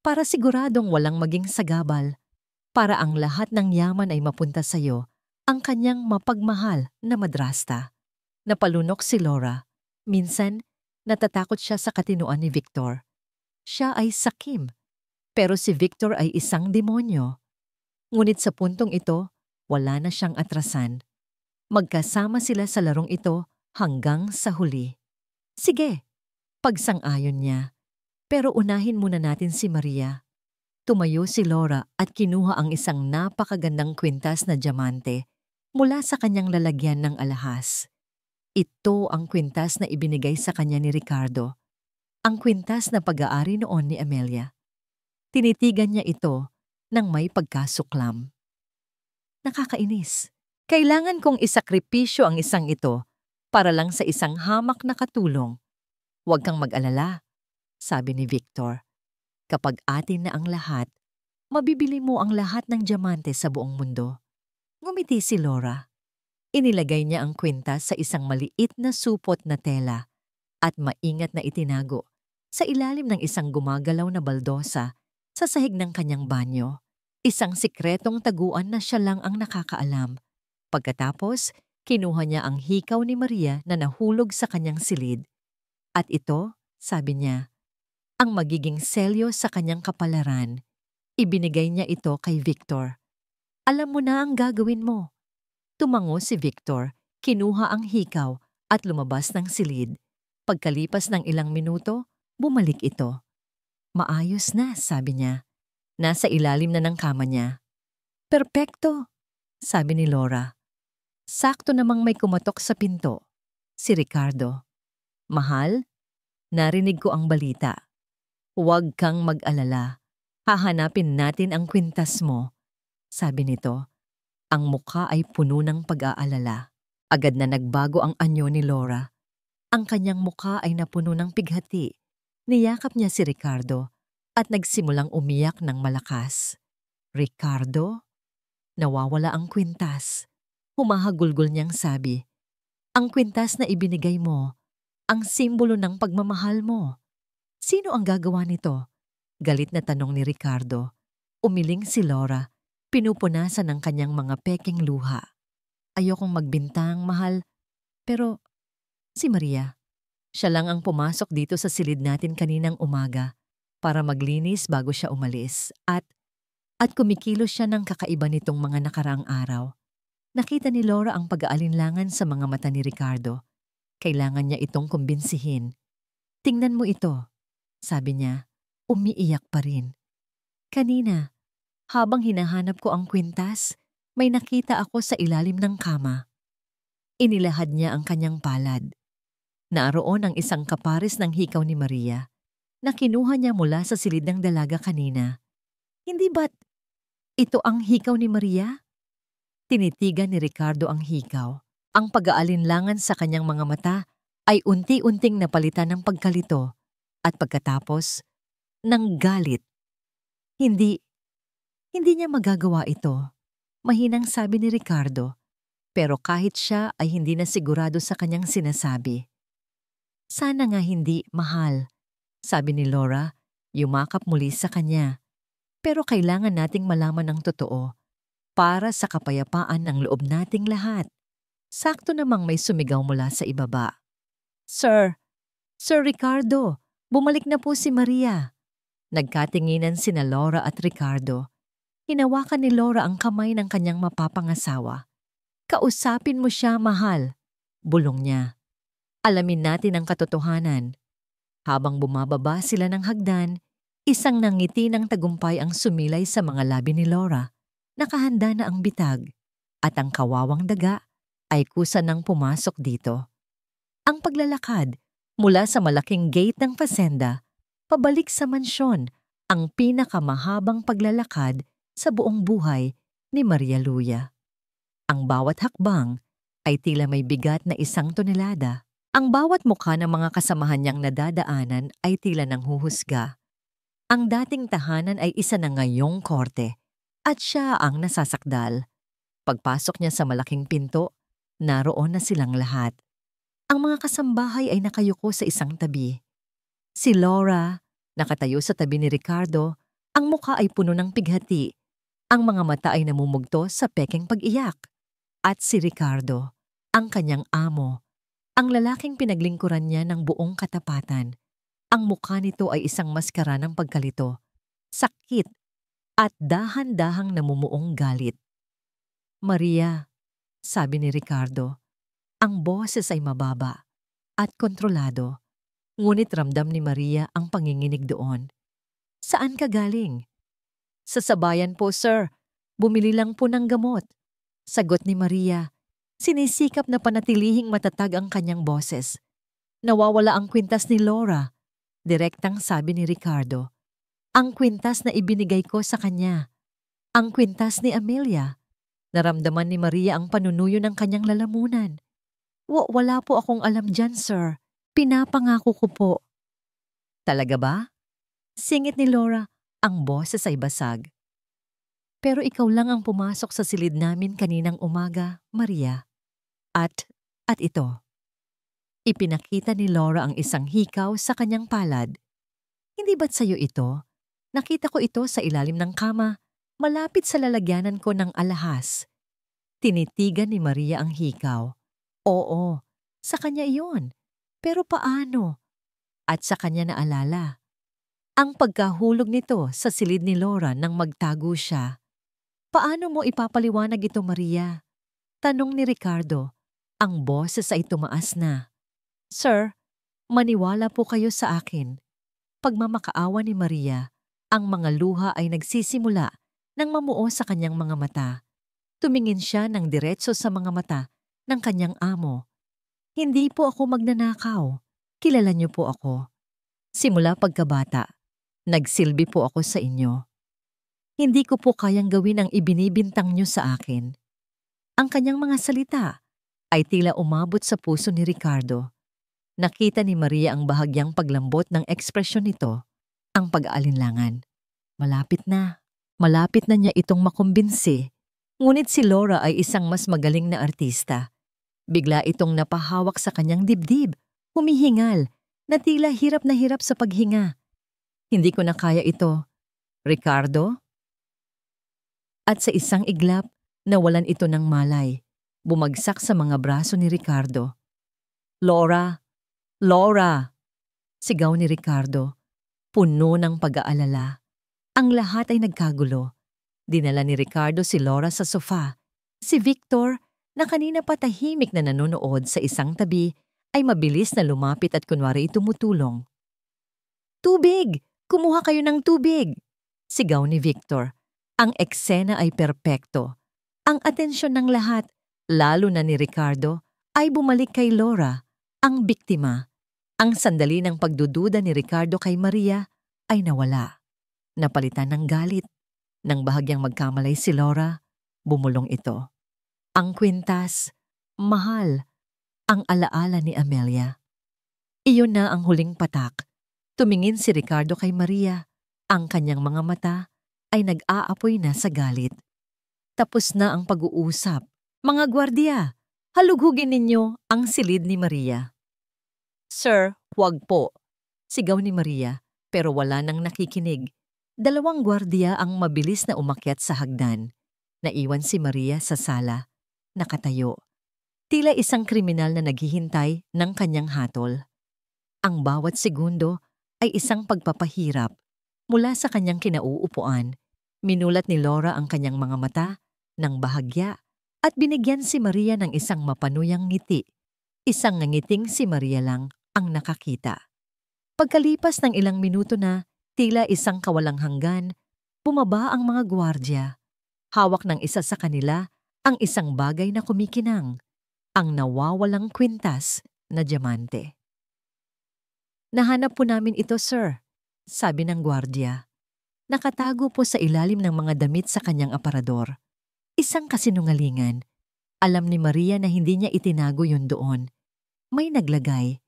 Speaker 1: Para siguradong walang maging sagabal, para ang lahat ng yaman ay mapunta sa iyo, ang kanyang mapagmahal na madrasta. Napalunok si Laura. Minsan, natatakot siya sa katinoan ni Victor. Siya ay sakim, pero si Victor ay isang demonyo. Ngunit sa puntong ito, wala na siyang atrasan. Magkasama sila sa larong ito hanggang sa huli. Sige, pagsang-ayon niya. Pero unahin muna natin si Maria. Tumayo si Laura at kinuha ang isang napakagandang kwintas na diamante mula sa kanyang lalagyan ng alahas. Ito ang kwintas na ibinigay sa kanya ni Ricardo. Ang kwintas na pag-aari noon ni Amelia. Tinitigan niya ito nang may pagkasuklam. Nakakainis. Kailangan kong isakripisyo ang isang ito para lang sa isang hamak na katulong. Huwag kang mag-alala, sabi ni Victor. Kapag atin na ang lahat, mabibili mo ang lahat ng diamante sa buong mundo. Ngumiti si Laura. Inilagay niya ang kwintas sa isang maliit na supot na tela at maingat na itinago sa ilalim ng isang gumagalaw na baldosa sa sahig ng kanyang banyo. Isang sikretong taguan na siya lang ang nakakaalam. Pagkatapos, kinuha niya ang hikaw ni Maria na nahulog sa kanyang silid. At ito, sabi niya, ang magiging selyo sa kanyang kapalaran. Ibinigay niya ito kay Victor. Alam mo na ang gagawin mo. Tumango si Victor, kinuha ang hikaw at lumabas ng silid. Pagkalipas ng ilang minuto, bumalik ito. Maayos na, sabi niya. Nasa ilalim na ng kama niya. Perpekto, sabi ni Laura. Sakto namang may kumatok sa pinto. Si Ricardo. Mahal, narinig ko ang balita. Huwag kang mag-alala. Hahanapin natin ang kwintas mo, sabi nito. Ang mukha ay puno ng pag-aalala. Agad na nagbago ang anyo ni Laura. Ang kanyang mukha ay napuno ng pighati. Niyakap niya si Ricardo at nagsimulang umiyak ng malakas. Ricardo? Nawawala ang kwintas. Humahagulgol niyang sabi, ang kwintas na ibinigay mo, ang simbolo ng pagmamahal mo. Sino ang gagawa nito? Galit na tanong ni Ricardo. Umiling si Laura. Pinupunasan ng kanyang mga peking luha. Ayokong magbintang, mahal. Pero, si Maria, siya lang ang pumasok dito sa silid natin kaninang umaga para maglinis bago siya umalis at kumikilos siya ng kakaiba nitong mga nakaraang araw. Nakita ni Laura ang pag-aalinlangan sa mga mata ni Ricardo. Kailangan niya itong kumbinsihin. Tingnan mo ito, sabi niya. Umiiyak pa rin. Kanina, habang hinahanap ko ang kwintas, may nakita ako sa ilalim ng kama. Inilahad niya ang kanyang palad. Naroon ang isang kapares ng hikaw ni Maria na kinuha niya mula sa silid ng dalaga kanina. Hindi ba't ito ang hikaw ni Maria? Tinitigan ni Ricardo ang hikaw. Ang pag-aalinlangan sa kanyang mga mata ay unti-unting napalitan ng pagkalito at pagkatapos ng galit. Hindi niya magagawa ito, mahinang sabi ni Ricardo, pero kahit siya ay hindi na sigurado sa kanyang sinasabi. Sana nga hindi, mahal, sabi ni Laura, yumakap muli sa kanya. Pero kailangan nating malaman ang totoo para sa kapayapaan ng loob nating lahat. Sakto namang may sumigaw mula sa ibaba. Sir Ricardo, bumalik na po si Maria. Nagkatinginan sina Laura at Ricardo. Hinawakan ni Laura ang kamay ng kanyang mapapangasawa. Kausapin mo siya, mahal, bulong niya. Alamin natin ang katotohanan. Habang bumababa sila ng hagdan, isang nangiti ng tagumpay ang sumilay sa mga labi ni Laura. Nakahanda na ang bitag. at ang kawawang daga ay kusa nang pumasok dito. Ang paglalakad mula sa malaking gate ng pasenda pabalik sa mansyon ang pinakamahabang paglalakad sa buong buhay ni Maria Luya. Ang bawat hakbang ay tila may bigat na 1 tonelada. Ang bawat mukha ng mga kasamahan niyang nadadaanan ay tila nanghuhusga. Ang dating tahanan ay isa na ngayong korte at siya ang nasasakdal. Pagpasok niya sa malaking pinto, naroon na silang lahat. Ang mga kasambahay ay nakayuko sa isang tabi. Si Laura, nakatayo sa tabi ni Ricardo, ang mukha ay puno ng pighati. Ang mga mata ay namumugto sa pekeng pag-iyak. At si Ricardo, ang kanyang amo, ang lalaking pinaglingkuran niya ng buong katapatan. Ang mukha nito ay isang maskara ng pagkalito, sakit, at dahan-dahang namumuong galit. Maria, sabi ni Ricardo, ang boses ay mababa at kontrolado, ngunit ramdam ni Maria ang panginginig doon. Saan ka galing? Sa sabayan po, sir. Bumili lang po ng gamot. Sagot ni Maria. Sinisikap na panatilihing matatag ang kanyang boses. Nawawala ang kwintas ni Laura. Direktang sabi ni Ricardo. Ang kwintas na ibinigay ko sa kanya. Ang kwintas ni Amelia. Naramdaman ni Maria ang panunuyo ng kanyang lalamunan. Wala po akong alam dyan, sir. Pinapangako ko po. Talaga ba? Singit ni Laura, ang boses ay basag. Pero ikaw lang ang pumasok sa silid namin kaninang umaga, Maria. At ito. Ipinakita ni Laura ang isang hikaw sa kanyang palad. Hindi ba't sa'yo ito? Nakita ko ito sa ilalim ng kama, malapit sa lalagyanan ko ng alahas. Tinitigan ni Maria ang hikaw. Oo, sa kanya iyon. Pero paano? At sa kanya naalala. Ang pagkahulog nito sa silid ni Laura nang magtago siya. Paano mo ipapaliwanag ito, Maria? Tanong ni Ricardo. Ang boses ay tumaas na. Sir, maniwala po kayo sa akin. Pagmamakaawa ni Maria, ang mga luha ay nagsisimula nang mamuo sa kanyang mga mata. Tumingin siya ng diretso sa mga mata ng kanyang amo. Hindi po ako magnanakaw. Kilala niyo po ako. Simula pagkabata, nagsilbi po ako sa inyo. Hindi ko po kayang gawin ang ibinibintang niyo sa akin. Ang kanyang mga salita ay tila umabot sa puso ni Ricardo. Nakita ni Maria ang bahagyang paglambot ng ekspresyon nito, ang pag-aalinlangan. Malapit na niya itong makumbinsi. Ngunit si Laura ay isang mas magaling na artista. Bigla itong napahawak sa kanyang dibdib, humihingal, na tila hirap na hirap sa paghinga. Hindi ko na kaya ito. Ricardo? At sa isang iglap, nawalan ito ng malay. Bumagsak sa mga braso ni Ricardo. Laura! Laura! Sigaw ni Ricardo, puno ng pag-aalala. Ang lahat ay nagkagulo. Dinala ni Ricardo si Laura sa sofa. Si Victor, na kanina pa tahimik na nanonood sa isang tabi, ay mabilis na lumapit at kunwari tumutulong. Tubig! Kumuha kayo ng tubig! Sigaw ni Victor. Ang eksena ay perpekto. Ang atensyon ng lahat, lalo na ni Ricardo, ay bumalik kay Laura, ang biktima. Ang sandali ng pagdududa ni Ricardo kay Maria ay nawala. Napalitan ng galit. Nang bahagyang magkamalay si Laura, bumulong ito. Ang kwintas, mahal, ang alaala ni Amelia. Iyon na ang huling patak. Tumingin si Ricardo kay Maria. Ang kanyang mga mata ay nag-aapoy na sa galit. Tapos na ang pag-uusap. Mga gwardiya, halugugin ninyo ang silid ni Maria. Sir, huwag po. Sigaw ni Maria, pero wala nang nakikinig. 2 gwardiya ang mabilis na umakyat sa hagdan. Naiwan si Maria sa sala, nakatayo. Tila isang kriminal na naghihintay ng kanyang hatol. Ang bawat segundo ay isang pagpapahirap. Mula sa kanyang kinauupuan, minulat ni Laura ang kanyang mga mata ng bahagya at binigyan si Maria ng isang mapanuyang ngiti. Isang ngangiting si Maria lang ang nakakita. Pagkalipas ng ilang minuto na, tila isang kawalang hanggan, bumaba ang mga gwardya. Hawak ng isa sa kanila Ang isang bagay na kumikinang, ang nawawalang kwintas na diamante. "Nahanap po namin ito, sir," sabi ng gwardiya. Nakatago po sa ilalim ng mga damit sa kanyang aparador. Isang kasinungalingan. Alam ni Maria na hindi niya itinago yun doon. May naglagay.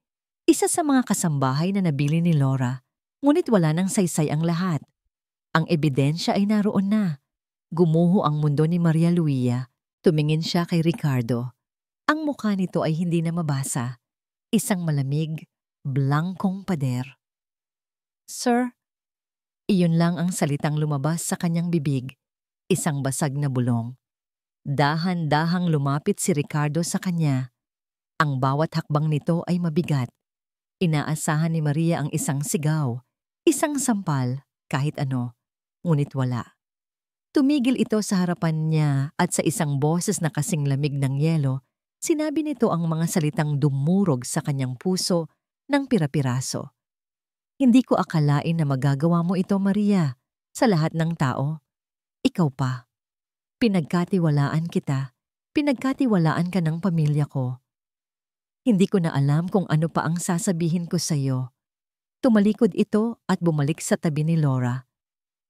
Speaker 1: Isa sa mga kasambahay na nabili ni Laura, ngunit wala nang saysay ang lahat. Ang ebidensya ay naroon na. Gumuho ang mundo ni Maria Luisa. Tumingin siya kay Ricardo. Ang mukha nito ay hindi na mabasa. Isang malamig, blankong pader. "Sir," iyon lang ang salitang lumabas sa kanyang bibig. Isang basag na bulong. Dahan-dahang lumapit si Ricardo sa kanya. Ang bawat hakbang nito ay mabigat. Inaasahan ni Maria ang isang sigaw, isang sampal, kahit ano, ngunit wala. Tumigil ito sa harapan niya at sa isang boses na kasing lamig ng yelo, sinabi nito ang mga salitang dumurog sa kanyang puso ng pira-piraso. "Hindi ko akalain na magagawa mo ito, Maria, sa lahat ng tao. Ikaw pa. Pinagkatiwalaan kita. Pinagkatiwalaan ka ng pamilya ko. Hindi ko na alam kung ano pa ang sasabihin ko sa iyo." Tumalikod ito at bumalik sa tabi ni Laura.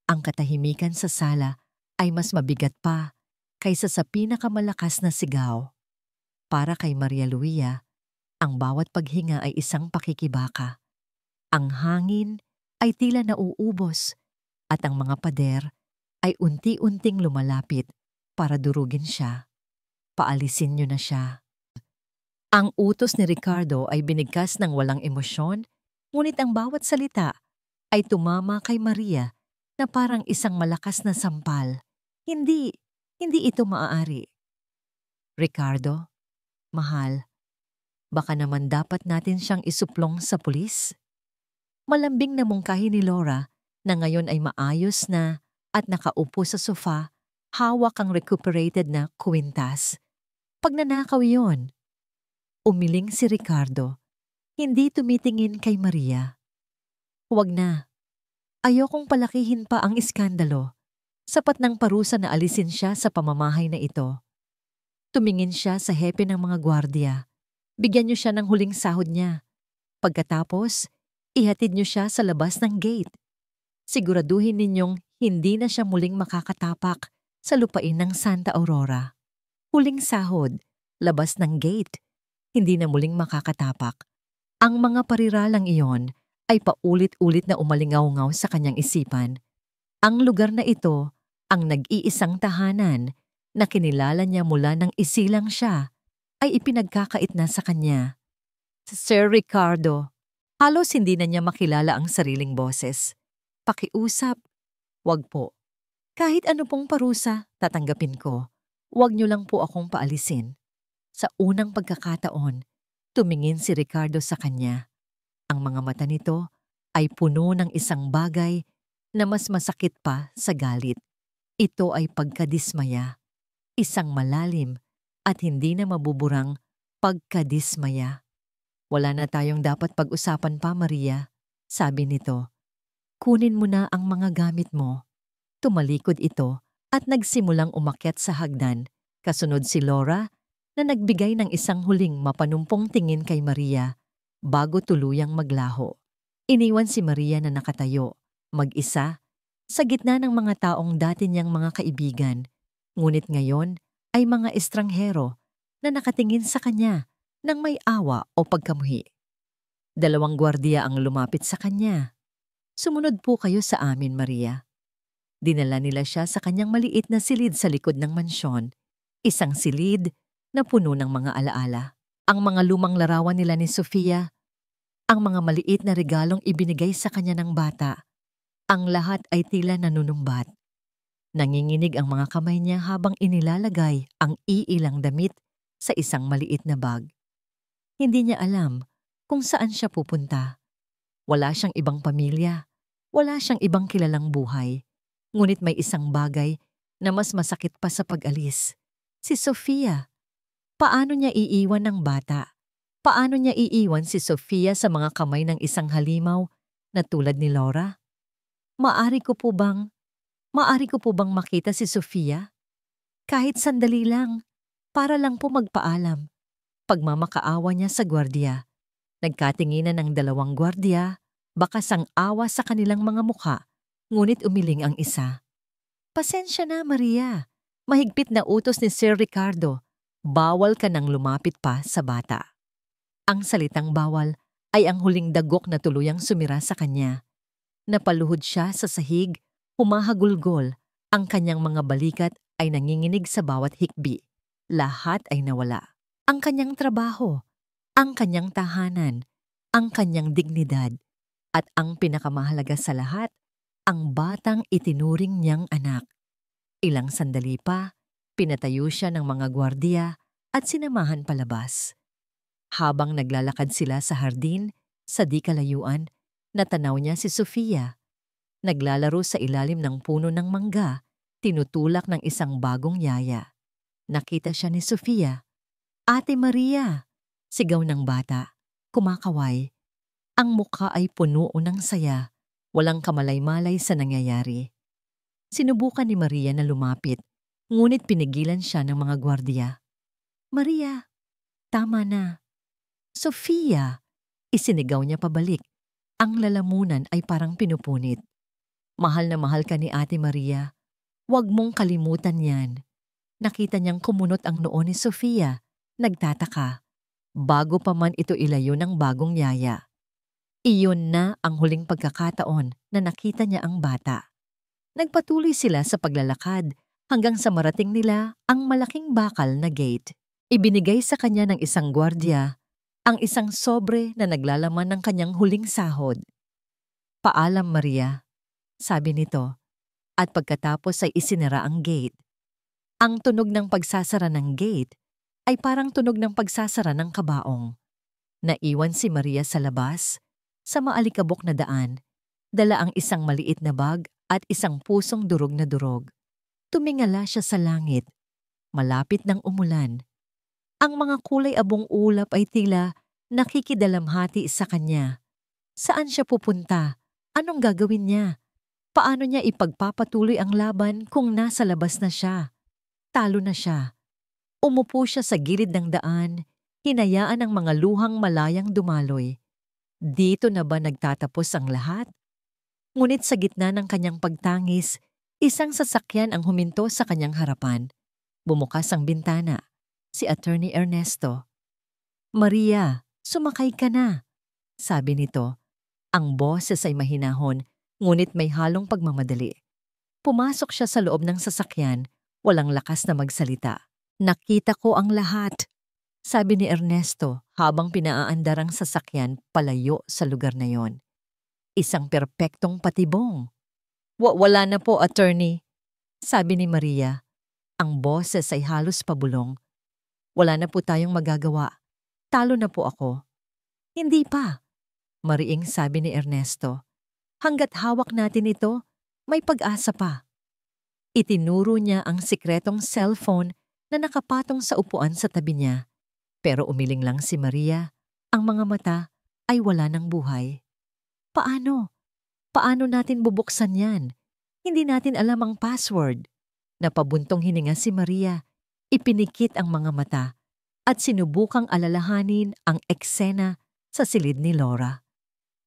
Speaker 1: Ang katahimikan sa sala ay mas mabigat pa kaysa sa pinakamalakas na sigaw. Para kay Maria Luisa, ang bawat paghinga ay isang pakikibaka. Ang hangin ay tila nauubos at ang mga pader ay unti-unting lumalapit para durugin siya. Paalisin niyo na siya. Ang utos ni Ricardo ay binigkas ng walang emosyon, ngunit ang bawat salita ay tumama kay Maria na parang isang malakas na sampal. Hindi ito maaari. "Ricardo, mahal, baka naman dapat natin siyang isuplong sa pulis?" Malambing na mungkahi ni Laura na ngayon ay maayos na at nakaupo sa sofa, hawak ang recuperated na kwintas. Pagnanakaw yon. Umiling si Ricardo, hindi tumitingin kay Maria. "Huwag na. Ayokong palakihin pa ang iskandalo. Sapat ng parusa na alisin siya sa pamamahay na ito." Tumingin siya sa hepe ng mga gwardiya. "Bigyan niyo siya ng huling sahod niya. Pagkatapos, ihatid niyo siya sa labas ng gate. Siguraduhin ninyong hindi na siya muling makakatapak sa lupain ng Santa Aurora. Huling sahod, labas ng gate, hindi na muling makakatapak." Ang mga pariralang iyon ay paulit-ulit na umalingaw-ngaw sa kanyang isipan. Ang lugar na ito ang nag-iisang tahanan na kinilala niya mula nang isilang siya ay ipinagkakait na sa kanya. "Sir Ricardo." Halos hindi na niya makilala ang sariling boses. "Pakiusap." "Wag po. Kahit ano pong parusa, tatanggapin ko. Wag niyo lang po akong paalisin." Sa unang pagkakataon, tumingin si Ricardo sa kanya. Ang mga mata nito ay puno ng isang bagay na mas masakit pa sa galit. Ito ay pagkadismaya. Isang malalim at hindi na mabuburang pagkadismaya. "Wala na tayong dapat pag-usapan pa, Maria," sabi nito. "Kunin mo na ang mga gamit mo." Tumalikod ito at nagsimulang umakyat sa hagdan. Kasunod si Laura na nagbigay ng isang huling mapanumpong tingin kay Maria bago tuluyang maglaho. Iniwan si Maria na nakatayo, mag-isa, sa gitna ng mga taong dati niyang mga kaibigan, ngunit ngayon ay mga estranghero na nakatingin sa kanya ng may awa o pagkamuhi. 2 gwardiya ang lumapit sa kanya. "Sumunod po kayo sa amin, Maria." Dinala nila siya sa kanyang maliit na silid sa likod ng mansyon. Isang silid na puno ng mga alaala. Ang mga lumang larawan nila ni Sofia, ang mga maliit na regalong ibinigay sa kanya ng bata. Ang lahat ay tila nanunumbat. Nanginginig ang mga kamay niya habang inilalagay ang iilang damit sa isang maliit na bag. Hindi niya alam kung saan siya pupunta. Wala siyang ibang pamilya, wala siyang ibang kilalang buhay. Ngunit may isang bagay na mas masakit pa sa pag-alis. Si Sofia. Paano niya iiwan ng bata? Paano niya iiwan si Sofia sa mga kamay ng isang halimaw na tulad ni Laura? Maari ko po bang makita si Sofia? Kahit sandali lang, para lang po magpaalam. Pagmamakaawa niya sa gwardiya. Nagkatinginan ng dalawang gwardiya, bakas ang awa sa kanilang mga mukha, ngunit umiling ang isa. Pasensya na, Maria. Mahigpit na utos ni Sir Ricardo. Bawal ka nang lumapit pa sa bata. Ang salitang bawal ay ang huling dagok na tuluyang sumira sa kanya. Napaluhod siya sa sahig, humahagulgol. Ang kanyang mga balikat ay nanginginig sa bawat hikbi. Lahat ay nawala. Ang kanyang trabaho, ang kanyang tahanan, ang kanyang dignidad, at ang pinakamahalaga sa lahat, ang batang itinuring niyang anak. Ilang sandali pa, pinatayo siya ng mga gwardiya at sinamahan palabas. Habang naglalakad sila sa hardin, sa di kalayuan, natanaw niya si Sofia. Naglalaro sa ilalim ng puno ng mangga, tinutulak ng isang bagong yaya. Nakita siya ni Sofia. "Ate Maria!" Sigaw ng bata, kumakaway. Ang mukha ay puno ng saya, walang kamalay-malay sa nangyayari. Sinubukan ni Maria na lumapit, ngunit pinigilan siya ng mga gwardiya. "Maria, tama na." "Sofia!" Isinigaw niya pabalik. Ang lalamunan ay parang pinupunit. "Mahal na mahal ka ni Ate Maria. Huwag mong kalimutan yan." Nakita niyang kumunot ang noo ni Sofia. Nagtataka. Bago pa man ito ilayo ng bagong yaya. Iyon na ang huling pagkakataon na nakita niya ang bata. Nagpatuloy sila sa paglalakad hanggang sa marating nila ang malaking bakal na gate. Ibinigay sa kanya ng isang gwardiya ang isang sobre na naglalaman ng kanyang huling sahod. "Paalam, Maria," sabi nito, at pagkatapos ay isinara ang gate. Ang tunog ng pagsasara ng gate ay parang tunog ng pagsasara ng kabaong. Naiwan si Maria sa labas, sa maalikabok na daan, dala ang isang maliit na bag at isang pusong durog na durog. Tumingala siya sa langit. Malapit ng umulan. Ang mga kulay abong ulap ay tila nakikidalamhati sa kanya. Saan siya pupunta? Anong gagawin niya? Paano niya ipagpapatuloy ang laban kung nasa labas na siya? Talo na siya. Umupo siya sa gilid ng daan, hinayaan ang mga luhang malayang dumaloy. Dito na ba nagtatapos ang lahat? Ngunit sa gitna ng kanyang pagtangis, isang sasakyan ang huminto sa kanyang harapan. Bumukas ang bintana. Si Attorney Ernesto. "Maria, sumakay ka na," sabi nito. Ang boses ay mahinahon, ngunit may halong pagmamadali. Pumasok siya sa loob ng sasakyan, walang lakas na magsalita. "Nakita ko ang lahat," sabi ni Ernesto habang pinaaandar ang sasakyan palayo sa lugar na yon. Isang perpektong patibong. Wala na po, attorney," sabi ni Maria. Ang boses ay halos pabulong. "Wala na po tayong magagawa. Talo na po ako." "Hindi pa," mariing sabi ni Ernesto. "Hanggat hawak natin ito, may pag-asa pa." Itinuro niya ang sikretong cellphone na nakapatong sa upuan sa tabi niya. Pero umiling lang si Maria. Ang mga mata ay wala ng buhay. "Paano? Paano natin bubuksan yan? Hindi natin alam ang password." Napabuntong hininga si Maria. Ipinikit ang mga mata at sinubukang alalahanin ang eksena sa silid ni Laura.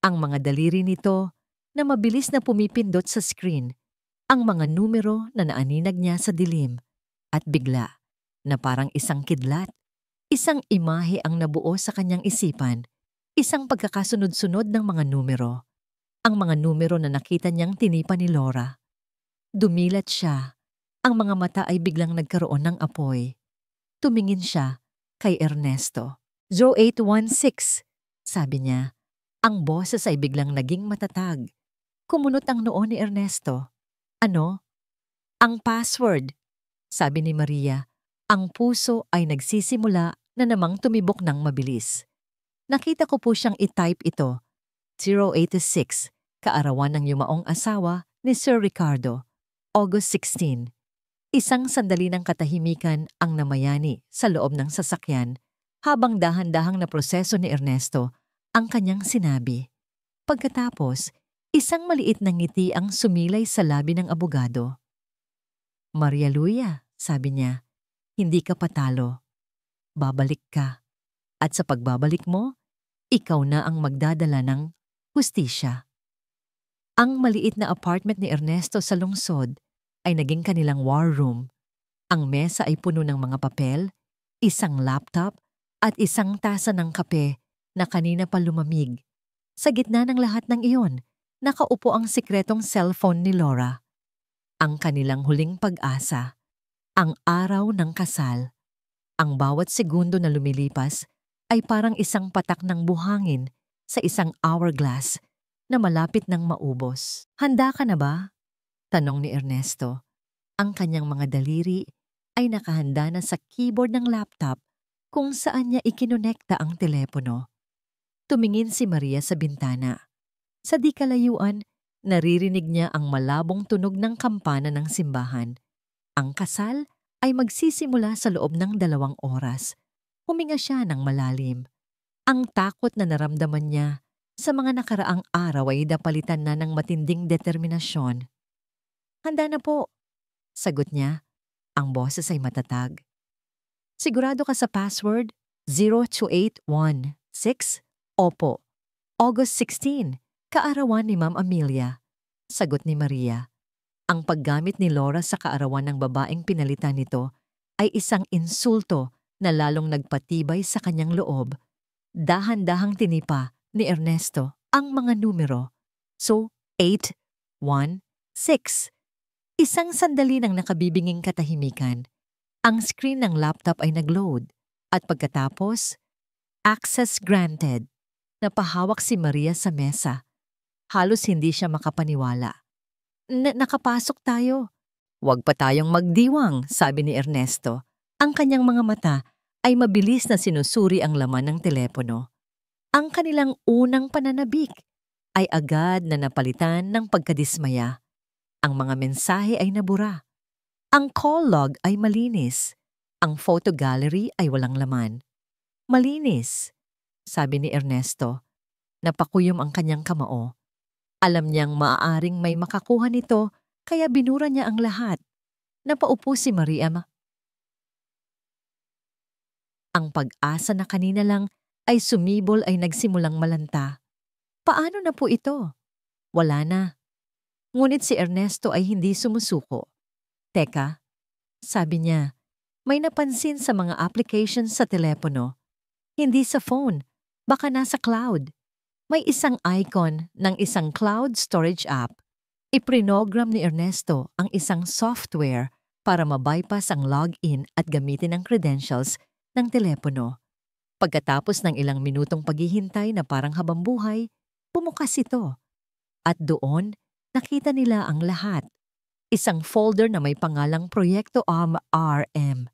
Speaker 1: Ang mga daliri nito na mabilis na pumipindot sa screen, ang mga numero na naaninag niya sa dilim, at bigla na parang isang kidlat, isang imahe ang nabuo sa kanyang isipan, isang pagkakasunod-sunod ng mga numero. Ang mga numero na nakita niyang tinipa ni Laura. Dumilat siya. Ang mga mata ay biglang nagkaroon ng apoy. Tumingin siya kay Ernesto. 0816, sabi niya. Ang boses ay biglang naging matatag. Kumunot ang noo ni Ernesto. "Ano?" "Ang password," sabi ni Maria. Ang puso ay nagsisimula na namang tumibok ng mabilis. "Nakita ko po siyang i-type ito. 086, kaarawan ng yumaong asawa ni Sir Ricardo. August 16. Isang sandali ng katahimikan ang namayani sa loob ng sasakyan habang dahan-dahang na proseso ni Ernesto ang kanyang sinabi. Pagkatapos, isang maliit na ngiti ang sumilay sa labi ng abogado. "Maria Luia," sabi niya, hindi ka patalo. Babalik ka. At sa pagbabalik mo, ikaw na ang magdadala ng hustisya. Ang maliit na apartment ni Ernesto sa lungsod ay naging kanilang war room. Ang mesa ay puno ng mga papel, isang laptop, at isang tasa ng kape na kanina pa lumamig. Sa gitna ng lahat ng iyon, nakaupo ang sikretong cellphone ni Laura. Ang kanilang huling pag-asa, ang araw ng kasal. Ang bawat segundo na lumilipas ay parang isang patak ng buhangin sa isang hourglass na malapit ng maubos. Handa ka na ba? Tanong ni Ernesto. Ang kanyang mga daliri ay nakahanda na sa keyboard ng laptop kung saan niya ikinonekta ang telepono. Tumingin si Maria sa bintana. Sa di kalayuan, naririnig niya ang malabong tunog ng kampana ng simbahan. Ang kasal ay magsisimula sa loob ng 2 oras. Huminga siya ng malalim. Ang takot na naramdaman niya sa mga nakaraang araw ay napalitan na ng matinding determinasyon. Handa na po, sagot niya. Ang boses ay matatag. Sigurado ka sa password? 02816? Opo. August 16, kaarawan ni Ma'am Amelia. Sagot ni Maria. Ang paggamit ni Laura sa kaarawan ng babaeng pinalitan nito ay isang insulto na lalong nagpatibay sa kanyang loob. Dahan-dahang tinipa ni Ernesto ang mga numero. So, 816. Isang sandali nang nakabibinging katahimikan. Ang screen ng laptop ay nag-load at pagkatapos, access granted. Napahawak si Maria sa mesa. Halos hindi siya makapaniwala. Nakapasok tayo. Huwag pa tayong magdiwang, sabi ni Ernesto. Ang kanyang mga mata ay mabilis na sinusuri ang laman ng telepono. Ang kanilang unang pananabik ay agad na napalitan ng pagkadismaya. Ang mga mensahe ay nabura. Ang call log ay malinis. Ang photo gallery ay walang laman. Malinis, sabi ni Ernesto. Napakuyom ang kanyang kamao. Alam niyang maaaring may makakuha nito kaya binura niya ang lahat. Napaupo si Maria. Ang pag-asa na kanina lang ay sumibol ay nagsimulang malanta. Paano na po ito? Wala na. Ngunit si Ernesto ay hindi sumusuko. Teka, sabi niya, may napansin sa mga applications sa telepono. Hindi sa phone, baka nasa cloud. May isang icon ng isang cloud storage app. Iprinogram ni Ernesto ang isang software para mabypass ang login at gamitin ang credentials ng telepono. Pagkatapos ng ilang minutong paghihintay na parang habambuhay, bumukas ito. At doon, nakita nila ang lahat. Isang folder na may pangalang Proyekto RM.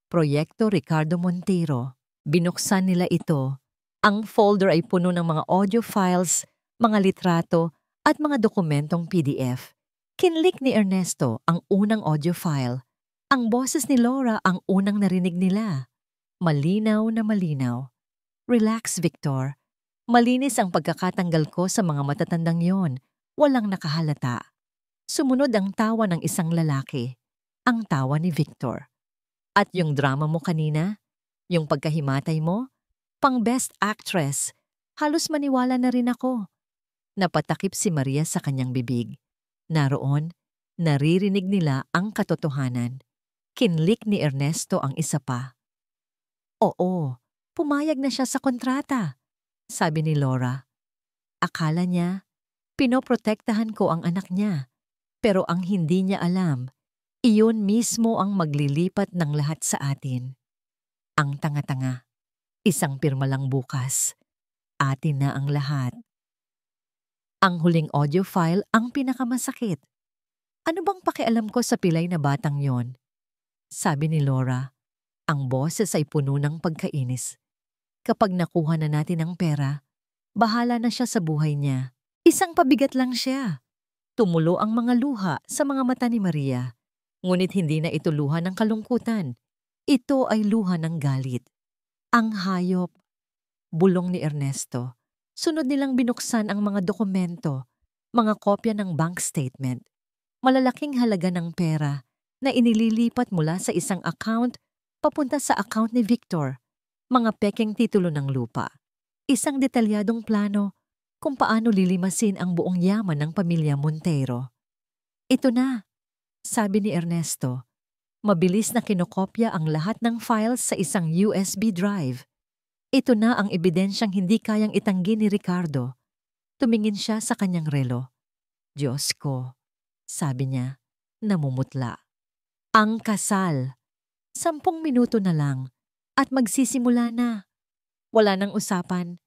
Speaker 1: Proyekto Ricardo Montero. Binuksan nila ito. Ang folder ay puno ng mga audio files, mga litrato, at mga dokumentong PDF. Kinlik ni Ernesto ang unang audio file. Ang boses ni Laura ang unang narinig nila. Malinaw na malinaw. Relax, Victor. Malinis ang pagkakatanggal ko sa mga matatandang yon. Walang nakahalata. Sumunod ang tawa ng isang lalaki. Ang tawa ni Victor. At yung drama mo kanina? Yung pagkahimatay mo? Pang best actress, halos maniwala na rin ako. Napatakip si Maria sa kanyang bibig. Naroon, naririnig nila ang katotohanan. Kinlik ni Ernesto ang isa pa. Oo, pumayag na siya sa kontrata, sabi ni Laura. Akala niya, pinoprotektahan ko ang anak niya. Pero ang hindi niya alam, iyon mismo ang maglilipat ng lahat sa atin. Ang tanga-tanga. Isang pirma lang bukas. Atin na ang lahat. Ang huling audio file ang pinakamasakit. Ano bang pakialam ko sa pilay na batang yon? Sabi ni Laura. Ang boses ay puno ng pagkainis. Kapag nakuha na natin ang pera, bahala na siya sa buhay niya. Isang pabigat lang siya. Tumulo ang mga luha sa mga mata ni Maria. Ngunit hindi na ito luha ng kalungkutan. Ito ay luha ng galit. Ang hayop, bulong ni Ernesto. Sunod nilang binuksan ang mga dokumento, mga kopya ng bank statement, malalaking halaga ng pera na inililipat mula sa isang account papunta sa account ni Victor, mga pekeng titulo ng lupa. Isang detalyadong plano kung paano lilimasin ang buong yaman ng pamilya Montero. Ito na, sabi ni Ernesto. Mabilis na kinokopya ang lahat ng files sa isang USB drive. Ito na ang ebidensyang hindi kayang itanggi ni Ricardo. Tumingin siya sa kanyang relo. Diyos ko, sabi niya, namumutla. Ang kasal. 10 minuto na lang at magsisimula na. Wala nang usapan.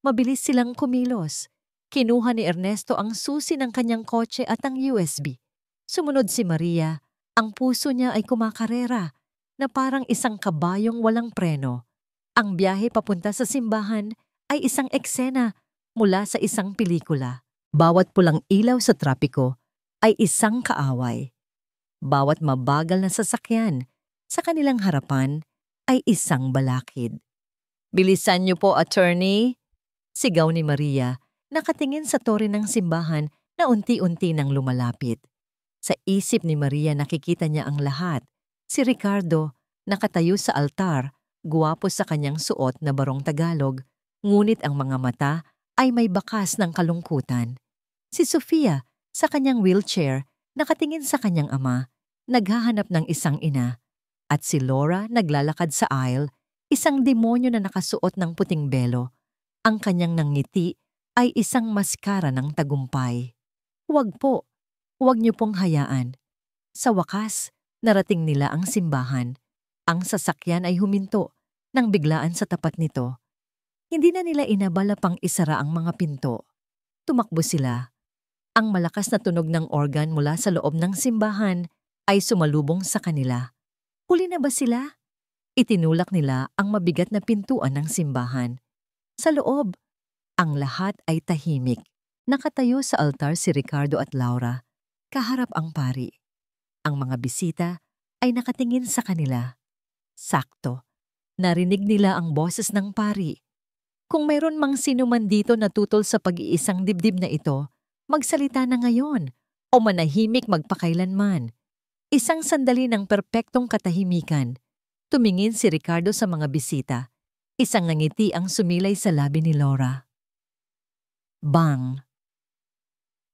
Speaker 1: Mabilis silang kumilos. Kinuha ni Ernesto ang susi ng kanyang kotse at ang USB. Sumunod si Maria. Ang puso niya ay kumakarera na parang isang kabayong walang preno. Ang biyahe papunta sa simbahan ay isang eksena mula sa isang pelikula. Bawat pulang ilaw sa trapiko ay isang kaaway. Bawat mabagal na sasakyan sa kanilang harapan ay isang balakid. Bilisan niyo po, attorney, sigaw ni Maria, nakatingin sa tore ng simbahan na unti-unti nang lumalapit. Sa isip ni Maria nakikita niya ang lahat. Si Ricardo, nakatayo sa altar, guwapo sa kanyang suot na barong Tagalog, ngunit ang mga mata ay may bakas ng kalungkutan. Si Sofia, sa kanyang wheelchair, nakatingin sa kanyang ama, naghahanap ng isang ina. At si Laura naglalakad sa aisle, isang demonyo na nakasuot ng puting belo. Ang kanyang nangiti ay isang maskara ng tagumpay. Huwag po. Huwag niyo pong hayaan. Sa wakas, narating nila ang simbahan. Ang sasakyan ay huminto nang biglaan sa tapat nito. Hindi na nila inabala pang isara ang mga pinto. Tumakbo sila. Ang malakas na tunog ng organ mula sa loob ng simbahan ay sumalubong sa kanila. Huli na ba sila? Itinulak nila ang mabigat na pintuan ng simbahan. Sa loob, ang lahat ay tahimik. Nakatayo sa altar si Ricardo at Laura. Kaharap ang pari. Ang mga bisita ay nakatingin sa kanila. Sakto. Narinig nila ang boses ng pari. Kung mayroon mang sino man dito na tutol sa pag-iisang dibdib na ito, magsalita na ngayon o manahimik magpakailanman. Isang sandali ng perpektong katahimikan. Tumingin si Ricardo sa mga bisita. Isang ngiti ang sumilay sa labi ni Laura. Bang!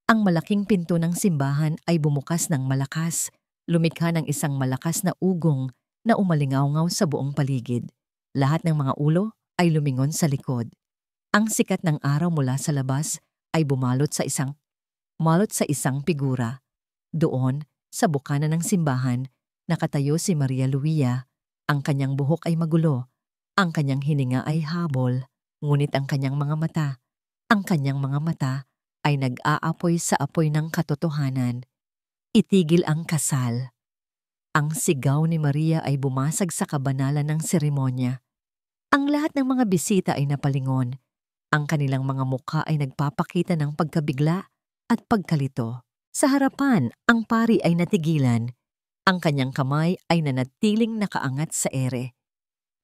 Speaker 1: Ang malaking pinto ng simbahan ay bumukas ng malakas, lumikha ng isang malakas na ugong na umalingaw-ngaw sa buong paligid. Lahat ng mga ulo ay lumingon sa likod. Ang sikat ng araw mula sa labas ay bumalot sa isang figura. Doon, sa bukana ng simbahan, nakatayo si Maria Luisa. Ang kanyang buhok ay magulo, ang kanyang hininga ay habol, ngunit ang kanyang mga mata ay nag-aapoy sa apoy ng katotohanan. Itigil ang kasal. Ang sigaw ni Maria ay bumasag sa kabanalan ng seremonya. Ang lahat ng mga bisita ay napalingon. Ang kanilang mga mukha ay nagpapakita ng pagkabigla at pagkalito. Sa harapan, ang pari ay natigilan. Ang kanyang kamay ay nanatiling nakaangat sa ere.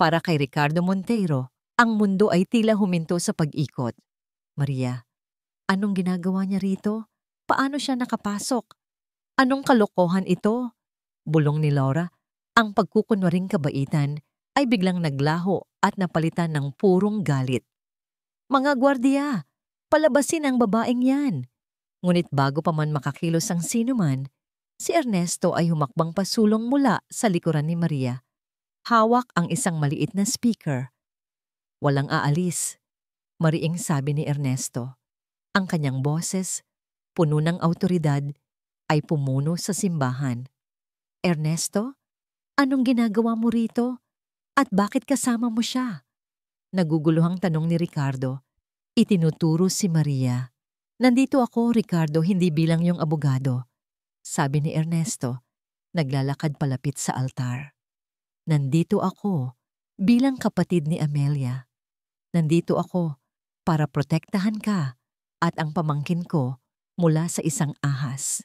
Speaker 1: Para kay Ricardo Montero, ang mundo ay tila huminto sa pag-ikot. Maria, anong ginagawa niya rito? Paano siya nakapasok? Anong kalokohan ito? Bulong ni Laura. Ang pagkukunwaring kabaitan ay biglang naglaho at napalitan ng purong galit. Mga gwardiya, palabasin ang babaeng yan. Ngunit bago pa man makakilos ang sinuman, si Ernesto ay humakbang pasulong mula sa likuran ni Maria. Hawak ang isang maliit na speaker. Walang aalis, mariing sabi ni Ernesto. Ang kanyang boses, puno ng awtoridad, ay pumuno sa simbahan. Ernesto, anong ginagawa mo rito? At bakit kasama mo siya? Naguguluhang tanong ni Ricardo. Itinuturo si Maria. Nandito ako, Ricardo, hindi bilang yung abogado. Sabi ni Ernesto, naglalakad palapit sa altar. Nandito ako bilang kapatid ni Amelia. Nandito ako para protektahan ka at ang pamangkin ko mula sa isang ahas.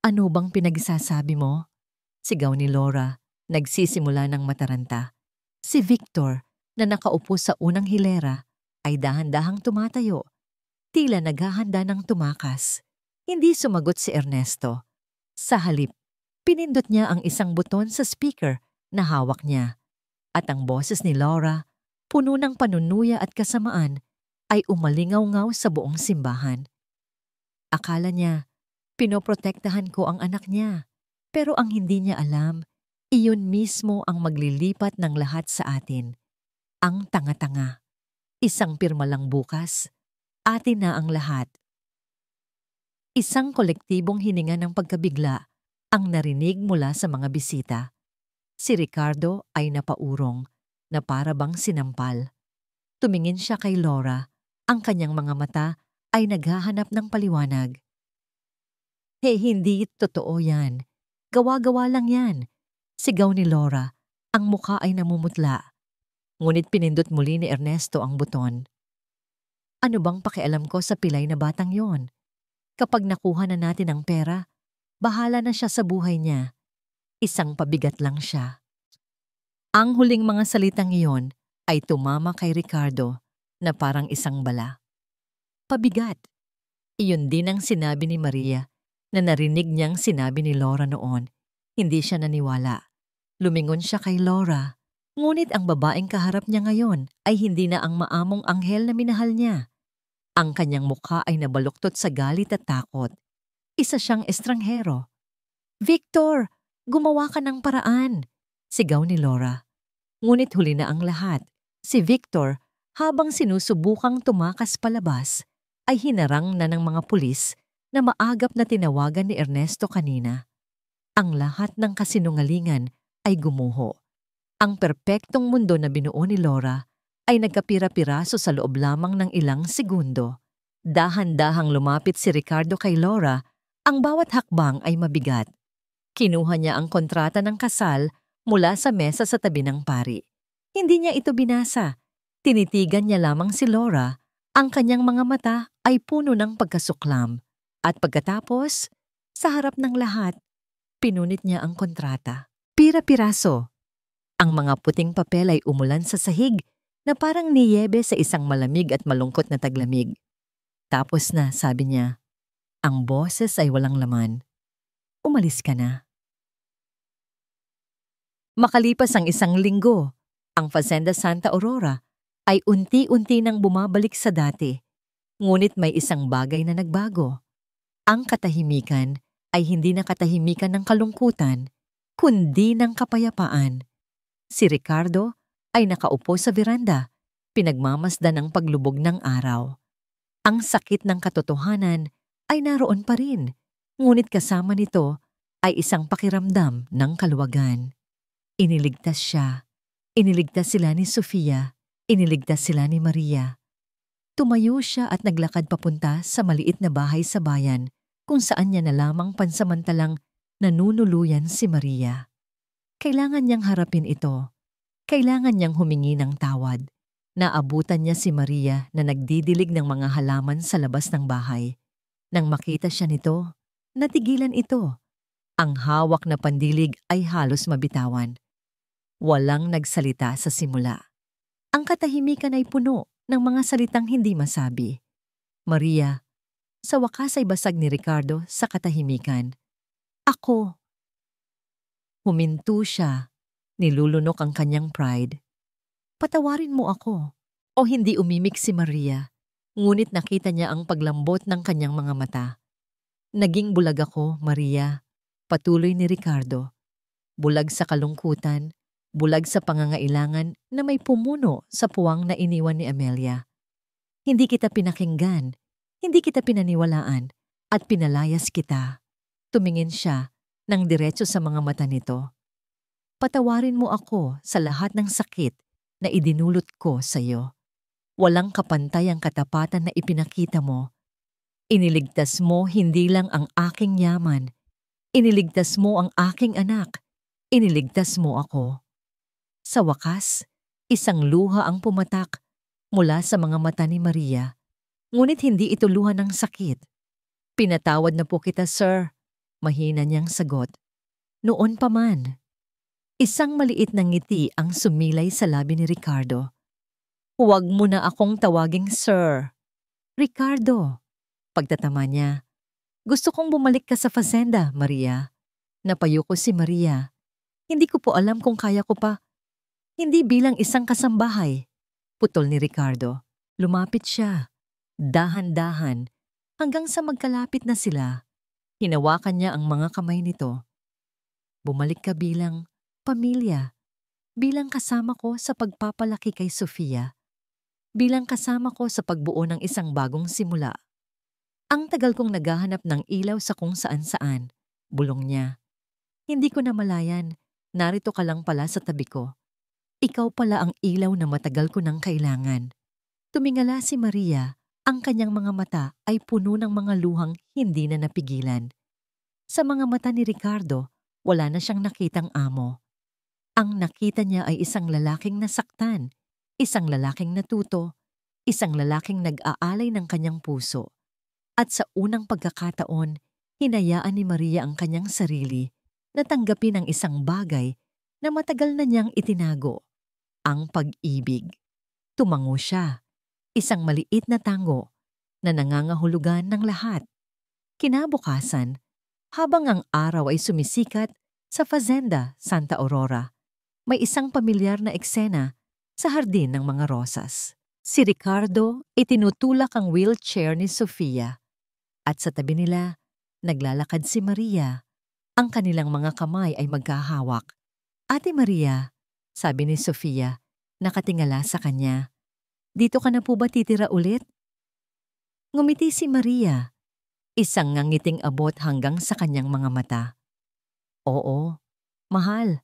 Speaker 1: Ano bang pinagsasabi mo? Sigaw ni Laura, nagsisimula ng mataranta. Si Victor, na nakaupo sa unang hilera, ay dahan-dahang tumatayo. Tila naghahanda ng tumakas. Hindi sumagot si Ernesto. Sa halip, Pinindot niya ang isang buton sa speaker na hawak niya at ang boses ni Laura, puno ng panunuya at kasamaan, ay umalingaw-ngaw sa buong simbahan. Akala niya, pinoprotektahan ko ang anak niya. Pero ang hindi niya alam, iyon mismo ang maglilipat ng lahat sa atin. Ang tanga-tanga. Isang pirma lang bukas, atin na ang lahat. Isang kolektibong hininga ng pagkabigla ang narinig mula sa mga bisita. Si Ricardo ay napaurong na para bang sinampal. Tumingin siya kay Laura. Ang kanyang mga mata ay naghahanap ng paliwanag. Hindi totoo yan. Gawa-gawa lang yan. Sigaw ni Laura. Ang mukha ay namumutla. Ngunit pinindot muli ni Ernesto ang buton. Ano bang pakialam ko sa pilay na batang yon? Kapag nakuha na natin ang pera, bahala na siya sa buhay niya. Isang pabigat lang siya. Ang huling mga salitang iyon ay tumama kay Ricardo na parang isang bala. Pabigat. Iyon din ang sinabi ni Maria na narinig niyang sinabi ni Laura noon. Hindi siya naniwala. Lumingon siya kay Laura. Ngunit ang babaeng kaharap niya ngayon ay hindi na ang maamong anghel na minahal niya. Ang kanyang mukha ay nabaluktot sa galit at takot. Isa siyang estranghero. Victor! Gumawa ka ng paraan! Sigaw ni Laura. Ngunit huli na ang lahat. Si Victor, habang sinusubukang tumakas palabas, ay hinarang na ng mga pulis na maagap na tinawagan ni Ernesto kanina. Ang lahat ng kasinungalingan ay gumuho. Ang perpektong mundo na binuo ni Laura ay nagkapira-piraso sa loob lamang ng ilang segundo. Dahan-dahang lumapit si Ricardo kay Laura, ang bawat hakbang ay mabigat. Kinuha niya ang kontrata ng kasal mula sa mesa sa tabi ng pari. Hindi niya ito binasa. Tinitigan niya lamang si Laura. Ang kanyang mga mata ay puno ng pagkasuklam. At pagkatapos, sa harap ng lahat, pinunit niya ang kontrata. Pira-piraso. Ang mga puting papel ay umulan sa sahig na parang niyebe sa isang malamig at malungkot na taglamig. Tapos na, sabi niya, ang boses ay walang laman. Umalis ka na. Makalipas ang isang linggo, ang Fazenda Santa Aurora ay unti-unti nang bumabalik sa dati. Ngunit may isang bagay na nagbago. Ang katahimikan ay hindi na katahimikan ng kalungkutan, kundi ng kapayapaan. Si Ricardo ay nakaupo sa veranda, pinagmamasdan ang paglubog ng araw. Ang sakit ng katotohanan ay naroon pa rin, ngunit kasama nito ay isang pakiramdam ng kaluwagan. Iniligtas siya. Iniligtas sila ni Sofia. Iniligtas sila ni Maria. Tumayo siya at naglakad papunta sa maliit na bahay sa bayan kung saan niya na lamang pansamantalang nanunuluyan si Maria. Kailangan niyang harapin ito. Kailangan niyang humingi ng tawad. Naabutan niya si Maria na nagdidilig ng mga halaman sa labas ng bahay. Nang makita siya nito, natigilan ito. Ang hawak na pandilig ay halos mabitawan. Walang nagsalita sa simula. Ang katahimikan ay puno ng mga salitang hindi masabi. Maria, sa wakas ay basag ni Ricardo sa katahimikan. Ako. Huminto siya. Nilulunok ang kanyang pride. Patawarin mo ako. O hindi umimik si Maria. Ngunit nakita niya ang paglambot ng kanyang mga mata. Naging bulag ako, Maria. Patuloy ni Ricardo. Bulag sa kalungkutan, bulag sa pangangailangan na may pumuno sa puwang na iniwan ni Amelia. Hindi kita pinakinggan, hindi kita pinaniwalaan, at pinalayas kita. Tumingin siya ng diretso sa mga mata nito. Patawarin mo ako sa lahat ng sakit na idinulot ko sa iyo. Walang kapantay ang katapatan na ipinakita mo. Iniligtas mo hindi lang ang aking yaman. Iniligtas mo ang aking anak. Iniligtas mo ako. Sa wakas, isang luha ang pumatak mula sa mga mata ni Maria. Ngunit hindi ito luha ng sakit. Pinatawad na po kita, sir. Mahina niyang sagot. Noon pa man. Isang maliit na ngiti ang sumilay sa labi ni Ricardo. Huwag mo na akong tawaging sir. Ricardo. Pagtatama niya. Gusto kong bumalik ka sa fazenda, Maria. Napayuko si Maria. Hindi ko po alam kung kaya ko pa. Hindi bilang isang kasambahay. Putol ni Ricardo. Lumapit siya. Dahan-dahan. Hanggang sa magkalapit na sila. Hinawakan niya ang mga kamay nito. Bumalik ka bilang pamilya. Bilang kasama ko sa pagpapalaki kay Sofia. Bilang kasama ko sa pagbuo ng isang bagong simula. Ang tagal kong naghahanap ng ilaw sa kung saan-saan. Bulong niya. Hindi ko namalayan. Narito ka lang pala sa tabi ko. Ikaw pala ang ilaw na matagal ko nang kailangan. Tumingala si Maria. Ang kanyang mga mata ay puno ng mga luhang hindi na napigilan. Sa mga mata ni Ricardo, wala na siyang nakitang amo. Ang nakita niya ay isang lalaking nasaktan, isang lalaking natuto, isang lalaking nag-aalay ng kanyang puso. At sa unang pagkakataon, hinayaan ni Maria ang kanyang sarili na tanggapin ang isang bagay na matagal na niyang itinago, ang pag-ibig. Tumango siya, isang maliit na tango na nangangahulugan ng lahat. Kinabukasan, habang ang araw ay sumisikat sa Fazenda Santa Aurora, may isang pamilyar na eksena sa hardin ng mga rosas. Si Ricardo itinutulak ang wheelchair ni Sofia at sa tabi nila, naglalakad si Maria. Ang kanilang mga kamay ay magkahawak. Ate Maria, sabi ni Sofia, nakatingala sa kanya. Dito ka na po ba titira ulit? Ngumiti si Maria, isang ngangiting abot hanggang sa kanyang mga mata. Oo, mahal.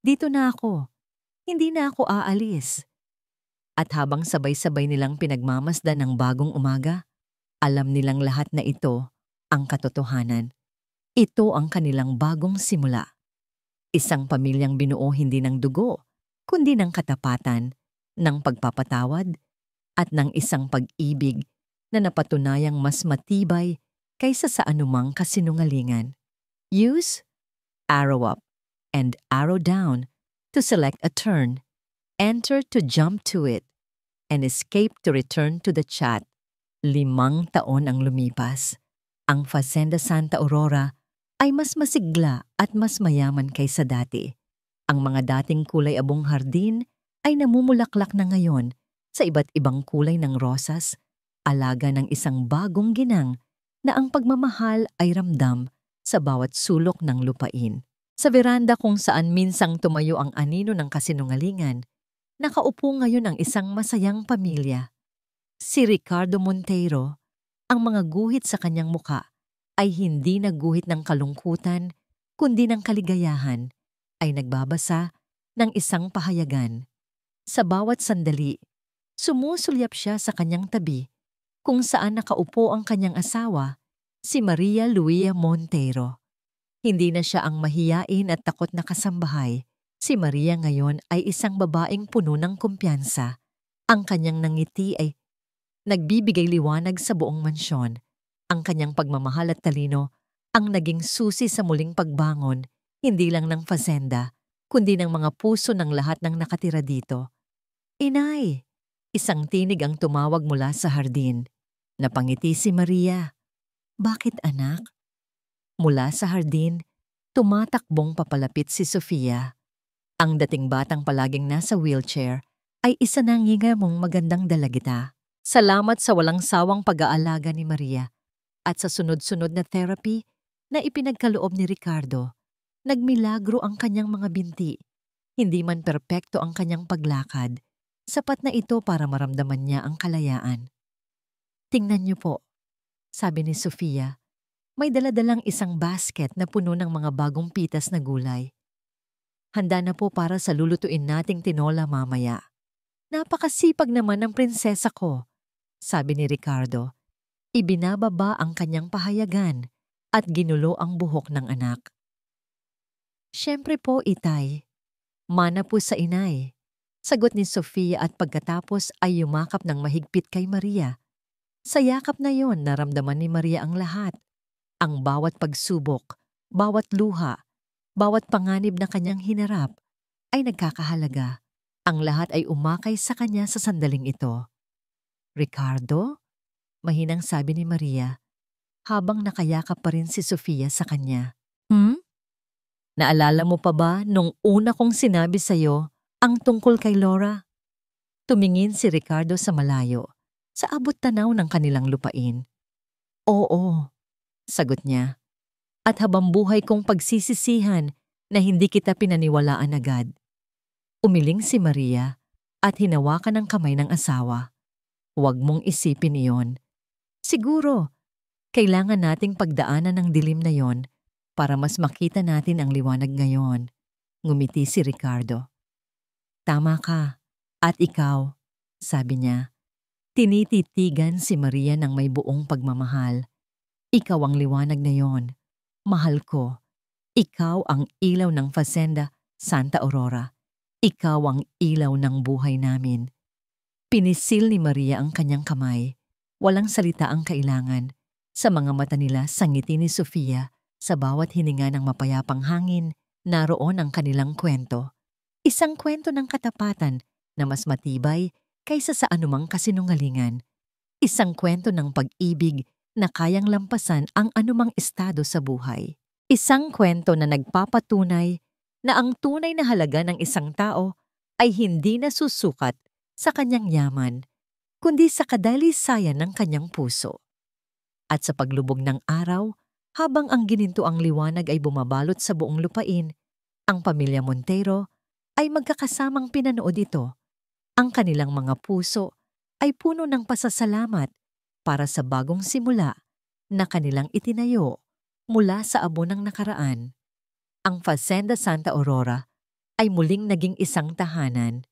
Speaker 1: Dito na ako. Hindi na ako aalis. At habang sabay-sabay nilang pinagmamasdan ng bagong umaga, alam nilang lahat na ito ang katotohanan. Ito ang kanilang bagong simula. Isang pamilyang binuo hindi ng dugo, kundi ng katapatan, ng pagpapatawad, at ng isang pag-ibig na napatunayang mas matibay kaysa sa anumang kasinungalingan. Use arrow up and arrow down to select a turn, enter to jump to it, and escape to return to the chat. 5 taon ang lumipas. Ang Fazenda Santa Aurora ay mas masigla at mas mayaman kaysa dati. Ang mga dating kulay abong hardin ay namumulaklak na ngayon sa iba't ibang kulay ng rosas, alaga ng isang bagong ginang na ang pagmamahal ay ramdam sa bawat sulok ng lupain. Sa veranda kung saan minsang tumayo ang anino ng kasinungalingan, nakaupo ngayon ang isang masayang pamilya. Si Ricardo Monteiro, ang mga guhit sa kanyang muka ay hindi nagguhit ng kalungkutan, kundi ng kaligayahan, ay nagbabasa ng isang pahayagan. Sa bawat sandali, sumusulyap siya sa kanyang tabi kung saan nakaupo ang kanyang asawa, si Maria Luisa Monteiro. Hindi na siya ang mahiyain at takot na kasambahay. Si Maria ngayon ay isang babaeng puno ng kumpiyansa. Ang kanyang nangiti ay nagbibigay liwanag sa buong mansyon. Ang kanyang pagmamahal at talino ang naging susi sa muling pagbangon, hindi lang ng fazenda, kundi ng mga puso ng lahat ng nakatira dito. Inay! Isang tinig ang tumawag mula sa hardin. Napangiti si Maria. Bakit anak? Mula sa hardin, tumatakbong papalapit si Sofia. Ang dating batang palaging nasa wheelchair ay isa ng ngingamong magandang dalagita. Salamat sa walang sawang pag-aalaga ni Maria at sa sunod-sunod na therapy na ipinagkaloob ni Ricardo. Nagmilagro ang kanyang mga binti. Hindi man perpekto ang kanyang paglakad. Sapat na ito para maramdaman niya ang kalayaan. Tingnan niyo po, sabi ni Sofia. May daladalang isang basket na puno ng mga bagong pitas na gulay. Handa na po para sa lulutuin nating tinola mamaya. Napakasipag naman ng prinsesa ko, sabi ni Ricardo. Ibinababa ang kanyang pahayagan at ginulo ang buhok ng anak. Siyempre po, itay. Mana po sa inay. Sagot ni Sofia at pagkatapos ay yumakap ng mahigpit kay Maria. Sa yakap na yon, naramdaman ni Maria ang lahat. Ang bawat pagsubok, bawat luha, bawat panganib na kanyang hinarap ay nagkakahalaga. Ang lahat ay umakay sa kanya sa sandaling ito. Ricardo? Mahinang sabi ni Maria, habang nakayakap pa rin si Sofia sa kanya. Naalala mo pa ba nung una kong sinabi sa'yo ang tungkol kay Laura? Tumingin si Ricardo sa malayo, sa abot tanaw ng kanilang lupain. Oo, sagot niya. At habang buhay kong pagsisisihan na hindi kita pinaniwalaan agad. Umiling si Maria at hinawakan ang kamay ng asawa. Huwag mong isipin iyon. Siguro, kailangan nating pagdaanan ng dilim na yon para mas makita natin ang liwanag ngayon. Ngumiti si Ricardo. Tama ka. At ikaw, sabi niya. Tinititigan si Maria ng may buong pagmamahal. Ikaw ang liwanag na yon. Mahal ko. Ikaw ang ilaw ng Fazenda Santa Aurora. Ikaw ang ilaw ng buhay namin. Pinisil ni Maria ang kanyang kamay. Walang salita ang kailangan. Sa mga mata nila sa ngiti ni Sofia, sa bawat hininga ng mapayapang hangin, naroon ang kanilang kwento. Isang kwento ng katapatan na mas matibay kaysa sa anumang kasinungalingan. Isang kwento ng pag-ibig na kayang lampasan ang anumang estado sa buhay. Isang kwento na nagpapatunay na ang tunay na halaga ng isang tao ay hindi nasusukat sa kanyang yaman, kundi sa kadalisayan ng kanyang puso. At sa paglubog ng araw, habang ang ginintoang liwanag ay bumabalot sa buong lupain, ang pamilya Montero ay magkakasamang pinanood ito. Ang kanilang mga puso ay puno ng pasasalamat para sa bagong simula na kanilang itinayo mula sa abo ng nakaraan. Ang Fazenda Santa Aurora ay muling naging isang tahanan,